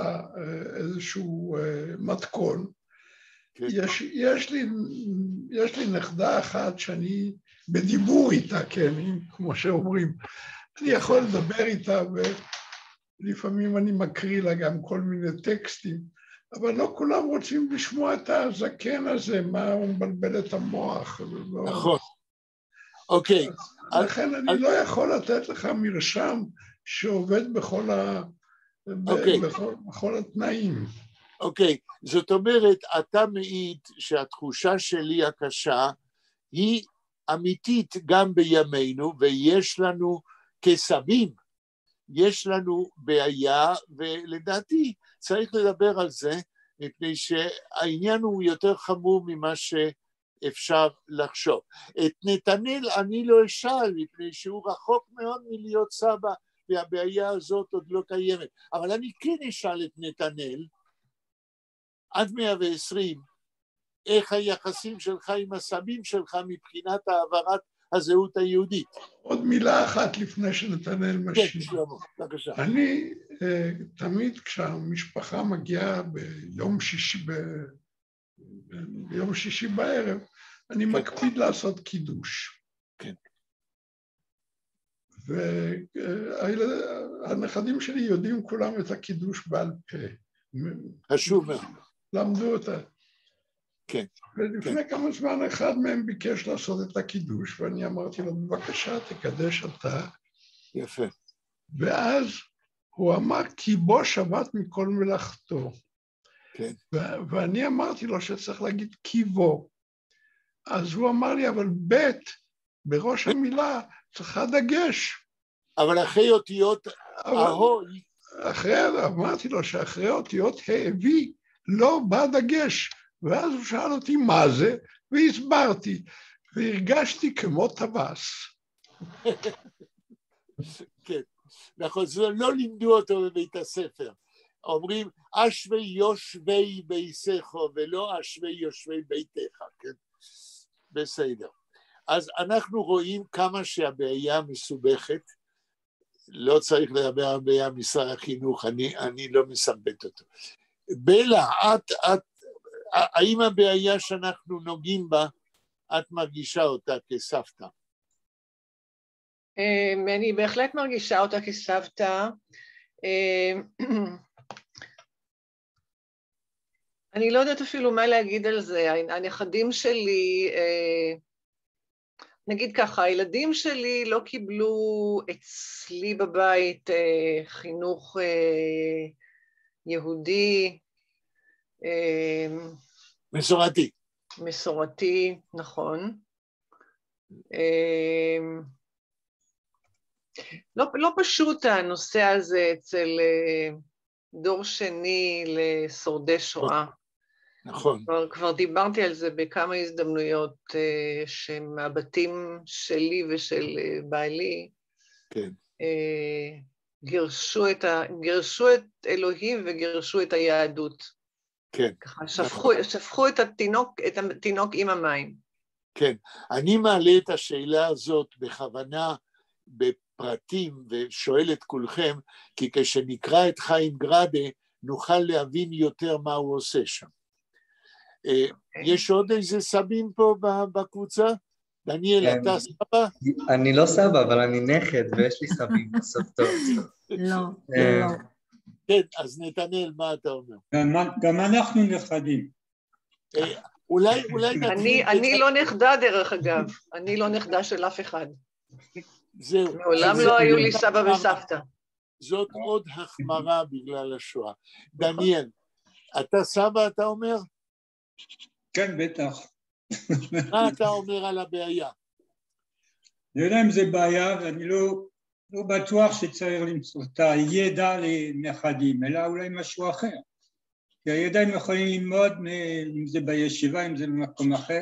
איזשהו מתכון. כן. יש לי נכדה אחת שאני בדיבור איתה, כן, כמו שאומרים. אני יכול לדבר איתה ולפעמים אני מקריא לה גם כל מיני טקסטים, אבל לא כולם רוצים לשמוע את הזקן הזה, מה הוא מבלבל את המוח. נכון. אוקיי. לכן אני לא יכול לתת לך מרשם שעובד בכל התנאים. אוקיי, זאת אומרת, אתה מעיד שהתחושה שלי הקשה היא אמיתית גם בימינו, ויש לנו כסבים, יש לנו בעיה, ולדעתי צריך לדבר על זה, מפני שהעניין הוא יותר חמור ממה שאפשר לחשוב. את נתנאל אני לא אשאל, מפני שהוא רחוק מאוד מלהיות סבא, והבעיה הזאת עוד לא קיימת. אבל אני כן אשאל את נתנאל, עד 120, איך היחסים שלך עם הסבים שלך מבחינת העברת הזהות היהודית? עוד מילה אחת לפני שנתנאל משיב. כן, שלמה, בבקשה. אני תמיד כשהמשפחה מגיעה ביום שישי בערב, אני מקפיד לעשות קידוש. כן. והנכדים שלי יודעים כולם את הקידוש בעל פה. חשוב מאוד. למדו אותה. כן. ולפני כמה זמן אחד מהם ביקש לעשות את הקידוש, ואני אמרתי לו, בבקשה, תקדש אתה. יפה. ואז הוא אמר, כי בו שבת מכל מלאכתו. כן. ואני אמרתי לו שצריך להגיד כי בו. אז הוא אמר לי, אבל בית, בראש המילה, צריכה דגש. אבל אחרי אותיות ההוי. אמרתי לו שאחרי אותיות העבי, לא בא דגש. ואז הוא שאל אותי מה זה, והסברתי, והרגשתי כמו טווס. כן, נכון, זה לא לימדו אותו בבית הספר. אומרים, אשרי יושבי ביתך, ולא אשרי יושבי ביתך, כן? בסדר. אז אנחנו רואים כמה שהבעיה מסובכת, לא צריך לדבר על בעיה משרד החינוך, אני לא מסבט אותו. בלה, האם הבעיה שאנחנו נוגעים בה, את מרגישה אותה כסבתא? אני בהחלט מרגישה אותה כסבתא. אני לא יודעת אפילו מה להגיד על זה. הנכדים שלי, נגיד ככה, הילדים שלי לא קיבלו אצלי בבית חינוך יהודי, מסורתי. מסורתי, נכון. לא פשוט הנושא הזה אצל דור שני לשורדי שואה. נכון. כבר דיברתי על זה בכמה הזדמנויות שמהבתים שלי ושל בעלי, כן. גירשו את אלוהים וגירשו את היהדות. כן. ככה, שפכו את התינוק עם המים. כן, אני מעלה את השאלה הזאת בכוונה בפרטים ושואל את כולכם, כי כשנקרא את חיים גראדה נוכל להבין יותר מה הוא עושה שם. יש עוד איזה סבים פה בקבוצה? דניאל, אתה סבא? אני לא סבא, אבל אני נכד, ויש לי סבים סבתות. לא. כן, אז נתנאל, מה אתה אומר? גם אנחנו נכדים. אולי נתחיל... אני לא נכדה דרך אגב, אני לא נכדה של אף אחד. זהו. מעולם לא היו לי סבא וסבתא. זאת עוד החמרה בגלל השואה. דניאל, אתה סבא, אתה אומר? כן, בטח. מה אתה אומר על הבעיה? אני יודע אם זה בעיה, ואני לא בטוח שצריך למצוא את הידע לנכדים, אלא אולי משהו אחר. כי הידע הם יכולים ללמוד, אם זה בישיבה, אם זה במקום אחר,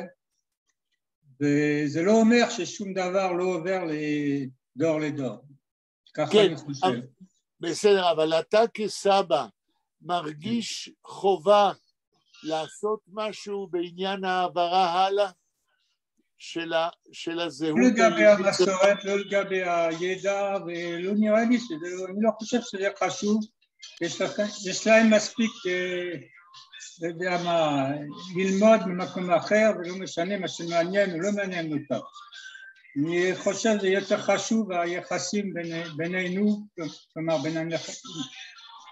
וזה לא אומר ששום דבר לא עובר לדור לדור. ככה כן, אני חושב. בסדר, אבל אתה כסבא מרגיש חובה לעשות משהו בעניין העברה הלאה של הזהות? לא לגבי המסורת, לא לגבי הידע, ולא נראה לי שזה, אני לא חושב שזה חשוב. יש להם מספיק, לא יודע מה, ללמוד במקום אחר, ולא משנה מה שמעניין או לא מעניין אותם. אני חושב שזה יותר חשוב היחסים בינינו, כלומר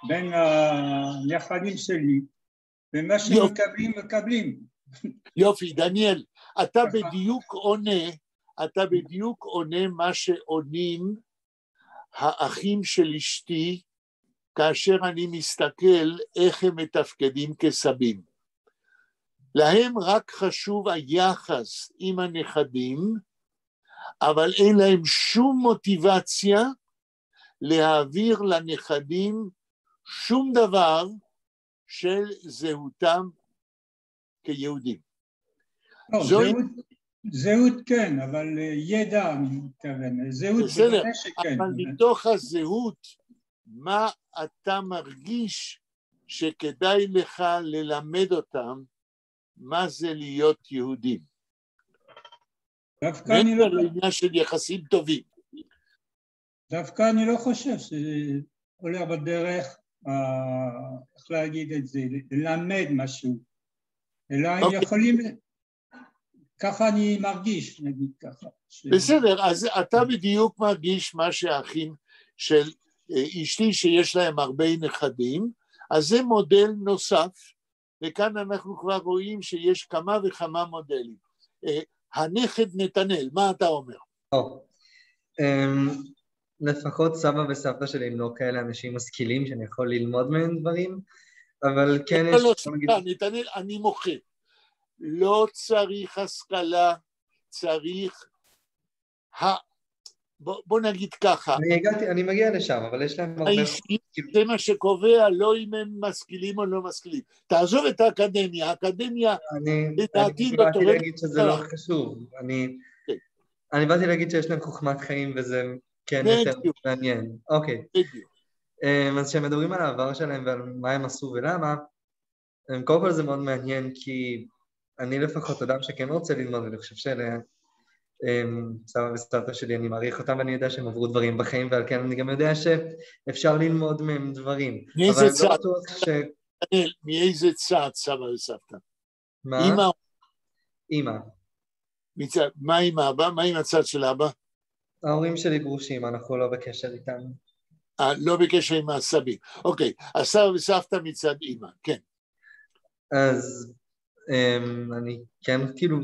בין הנכדים שלי, ומה שמקבלים, מקבלים. יופי, דניאל, אתה בדיוק עונה מה שעונים האחים של אשתי, כאשר אני מסתכל איך הם מתפקדים כסבים. להם רק חשוב היחס עם הנכדים, אבל אין להם שום מוטיבציה להעביר לנכדים שום דבר של זהותם כיהודים. זהות כן, אבל ידע אני מתכוון, זהות בוודאי שכן. אבל מתוך הזהות, מה אתה מרגיש שכדאי לך ללמד אותם מה זה להיות יהודים? דווקא אני לא... לעניין של יחסים טובים. דווקא אני לא חושב שזה הולך בדרך, איך להגיד את זה, ללמד משהו, אלא הם יכולים, ככה אני מרגיש, נגיד ככה. בסדר, אז אתה בדיוק מרגיש מה שהאחים של אשתי שיש להם הרבה נכדים, אז זה מודל נוסף, וכאן אנחנו כבר רואים שיש כמה וכמה מודלים. הנכד נתנאל, מה אתה אומר? לפחות סבא וסבתא שלי הם לא כאלה אנשים משכילים שאני יכול ללמוד מהם דברים, אבל כן יש... לא, סליחה, נתנאל, אני מוחה. לא צריך השכלה, צריך... בוא נגיד ככה. אני מגיע לשם, אבל יש להם הרבה... זה מה שקובע, לא אם הם משכילים או לא משכילים. תעזוב את האקדמיה, האקדמיה... אני באתי להגיד שזה לא חשוב. אני באתי להגיד שיש להם חוכמת חיים וזה כן יותר מעניין. אוקיי. אז כשהם מדברים על העבר שלהם ועל מה הם עשו ולמה, קודם כל זה מאוד מעניין כי אני לפחות אדם שכן רוצה ללמוד, ואני חושב סבא וסבתא שלי, אני מעריך אותם ואני יודע שהם עברו דברים בחיים, ועל כן אני גם יודע שאפשר ללמוד מהם דברים. מאיזה צד? מאיזה צד סבא וסבתא? מה? אמא? אמא. מה עם אבא? מה עם הצד של אבא? ההורים שלי גרושים, אנחנו לא בקשר איתם. לא בקשר עם הסבים. אוקיי, אז סבא וסבתא מצד אמא, כן. אז אני כן כאילו...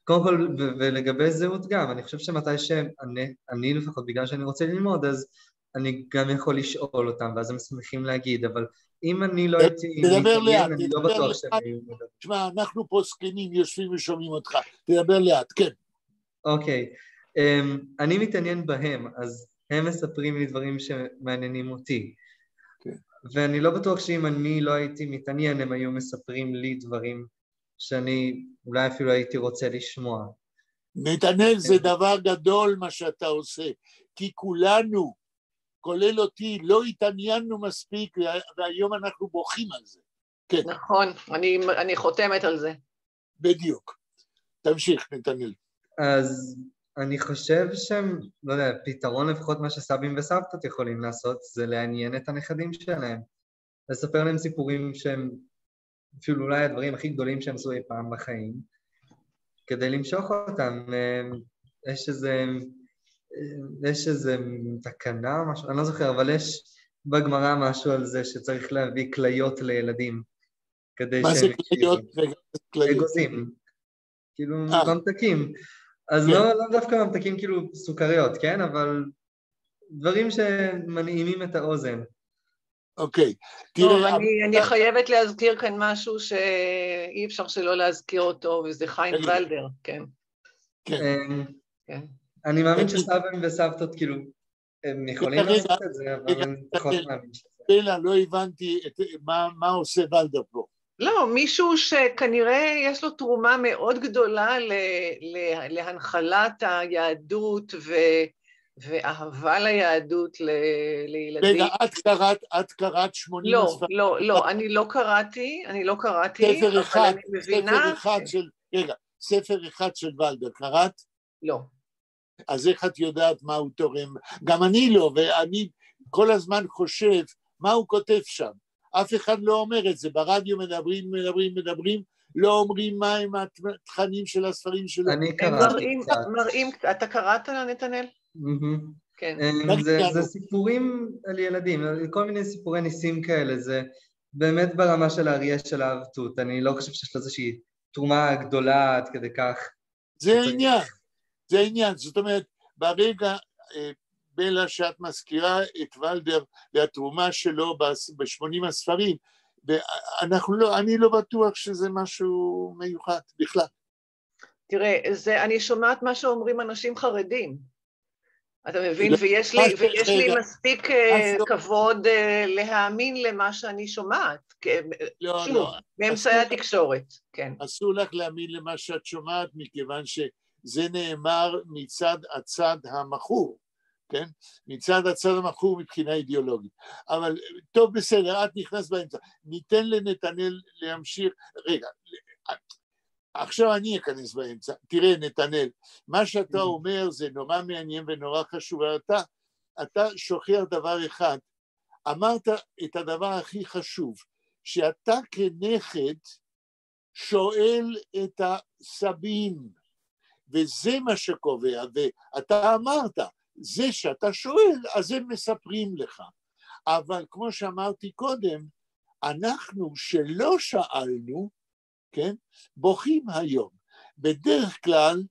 קודם כל, ולגבי זהות גם, אני חושב שמתי שאני לפחות, בגלל שאני רוצה ללמוד, אז אני גם יכול לשאול אותם, ואז הם שמחים להגיד, אבל אם אני לא הייתי... תדבר לאט, אני לא בטוח שהם היו מדבר. תשמע, אנחנו פה סקנים, יושבים ושומעים אותך, תדבר לאט, כן. אוקיי, אני מתעניין בהם, אז הם מספרים לי דברים שמעניינים אותי. ואני לא בטוח שאם אני לא הייתי מתעניין, הם היו מספרים לי דברים שאני אולי אפילו הייתי רוצה לשמוע. נתנאל, זה דבר גדול מה שאתה עושה, כי כולנו, כולל אותי, לא התעניינו מספיק, והיום אנחנו בוכים על זה. כן. נכון, אני חותמת על זה. בדיוק. תמשיך, נתנאל. אז אני חושב שהם, לא יודע, פתרון לפחות מה שסבים וסבתות יכולים לעשות, זה לעניין את הנכדים שלהם. לספר להם סיפורים שהם אפילו אולי הדברים הכי גדולים שהם עשו אי פעם בחיים, כדי למשוך אותם. יש איזה תקנה או משהו, אני לא זוכר, אבל יש בגמרא משהו על זה שצריך להביא כליות לילדים, כדי מה זה כליות? אגוזים, כאילו ממתקים. אז לא דווקא ממתקים כאילו סוכריות, כן? אבל דברים שמנעימים את האוזן. אוקיי. טוב, אני חייבת להזכיר כאן משהו שאי אפשר שלא להזכיר אותו, וזה חיים ולדר, כן. כן. אני מאמין שסבים וסבתות כאילו, הם יכולים לעשות את זה, אבל אני פחות מאמין שזה. בלה, לא הבנתי מה עושה ולדר פה. לא, מישהו שכנראה יש לו תרומה מאוד גדולה להנחלת היהדות ואהבה ליהדות לילדים. רגע, את קראת 80 הספרים? לא, אני לא קראתי, אבל אני מבינה... ספר אחד של ולדר, קראת? לא. אז איך את יודעת מה הוא תורם? גם אני לא, ואני כל הזמן חושב מה הוא כותב שם. אף אחד לא אומר את זה, ברדיו מדברים, לא אומרים מה הם התכנים של הספרים שלו. אני קראתי קצת. אתה קראת, נתנאל? כן. זה סיפורים על ילדים, כל מיני סיפורי ניסים כאלה, זה באמת ברמה של האריה של האבטות, אני לא חושב שיש לו איזושהי תרומה גדולה עד כדי כך. זה העניין, זאת אומרת, ברגע, בלה, שאת מזכירה את ולדר והתרומה שלו ב-80 הספרים, אני לא בטוח שזה משהו מיוחד בכלל. תראה, אני שומעת מה שאומרים אנשים חרדים, אתה מבין? ויש לי מספיק כבוד להאמין למה שאני שומעת, שוב, באמצעי התקשורת, כן. אסור לך להאמין למה שאת שומעת, מכיוון שזה נאמר מצד הצד המכור, כן? מצד הצד המכור מבחינה אידיאולוגית. אבל טוב, בסדר, את נכנס באמצע. ניתן לנתנאל להמשיך. רגע, עכשיו אני אכנס באמצע. תראה, נתנאל, מה שאתה אומר זה נורא מעניין ונורא חשוב, אתה שוכח דבר אחד. אמרת את הדבר הכי חשוב, שאתה כנכד שואל את הסבים, וזה מה שקובע, ואתה אמרת, זה שאתה שואל, אז הם מספרים לך. אבל כמו שאמרתי קודם, אנחנו שלא שאלנו, כן, בוכים היום. בדרך כלל,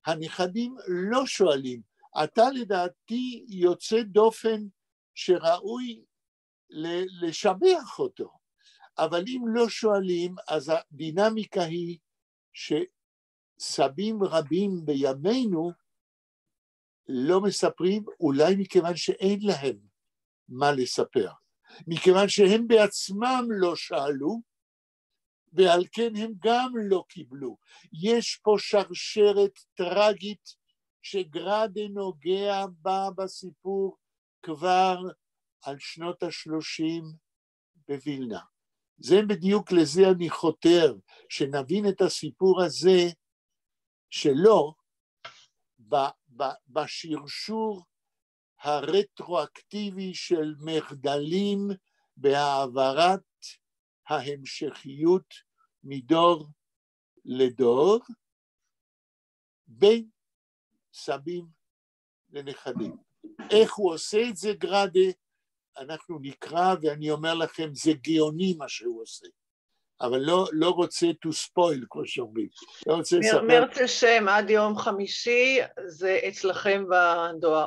הנכדים לא שואלים. אתה לדעתי יוצא דופן שראוי לשבח אותו. אבל אם לא שואלים, אז הדינמיקה היא שסבים רבים בימינו לא מספרים, אולי מכיוון שאין להם מה לספר. מכיוון שהם בעצמם לא שאלו, ועל כן הם גם לא קיבלו. יש פה שרשרת טרגית שגראדה נוגע בה בסיפור כבר על שנות ה-30 בווילנה. זה בדיוק לזה אני חותר, שנבין את הסיפור הזה שלא בשרשור הרטרואקטיבי של מחדלים בהעברת ההמשכיות מדור לדור בין סבים לנכדים. איך הוא עושה את זה גראדה? אנחנו נקרא ואני אומר לכם זה גאוני מה שהוא עושה, אבל לא רוצה to spoil כמו שאומרים. מרץ השם עד יום חמישי זה אצלכם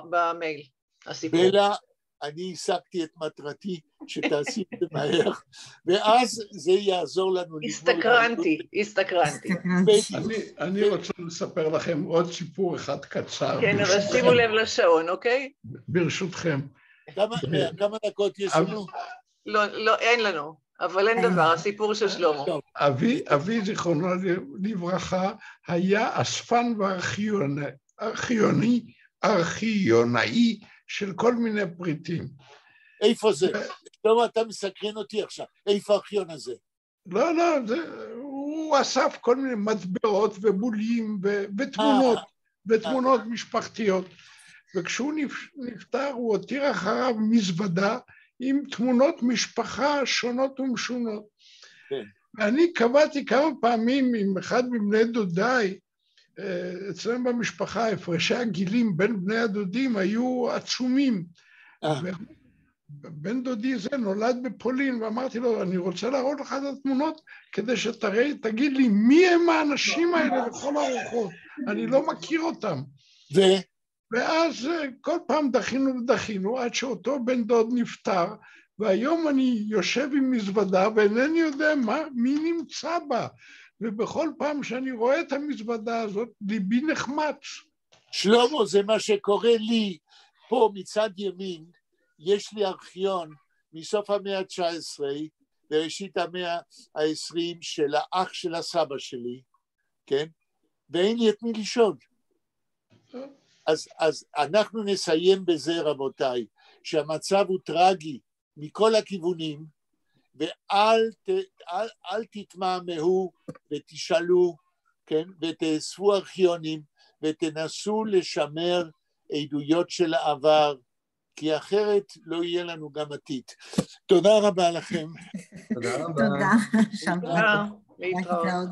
במייל, הסיפור. בלה, אני השגתי את מטרתי שתעשי את זה מהר, ואז זה יעזור לנו. הסתקרנתי. אני רוצה לספר לכם עוד סיפור אחד קצר. כן, אבל שימו לב לשעון, אוקיי? ברשותכם. כמה דקות יש לנו? לא, אין לנו, אבל אין דבר, הסיפור של שלמה. אבי זיכרונו לברכה היה אספן וארכיונאי של כל מיני פריטים. איפה זה? שלמה, אתה מסקרן אותי עכשיו. איפה הארכיון הזה? לא, הוא אסף כל מיני מטבעות ובולים ותמונות משפחתיות. וכשהוא נפטר הוא הותיר אחריו מזוודה עם תמונות משפחה שונות ומשונות. אני קבעתי כמה פעמים עם אחד מבני דודיי, אצלם במשפחה, הפרשי הגילים בין בני הדודים היו עצומים. בן דודי זה נולד בפולין, ואמרתי לו, אני רוצה להראות לך את התמונות, כדי תגיד לי, מי הם האנשים האלה לכל הרוחות? אני לא מכיר אותם. ואז כל פעם דחינו, עד שאותו בן דוד נפטר, והיום אני יושב עם מזוודה, ואינני יודע מי נמצא בה. ובכל פעם שאני רואה את המזוודה הזאת, ליבי נחמץ. שלמה, זה מה שקורה לי פה מצד ימין, יש לי ארכיון מסוף המאה ה-19, בראשית המאה ה-20 של האח של הסבא שלי, כן? ואין לי את מי לשאול. אז אנחנו נסיים בזה, רבותיי, שהמצב הוא טרגי מכל הכיוונים, ואל תתמהמהו ותשאלו, כן? ותאספו ארכיונים, ותנסו לשמר עדויות של העבר, כי אחרת לא יהיה לנו גם עתיד. תודה רבה לכם. תודה רבה. תודה. תודה. להתראות.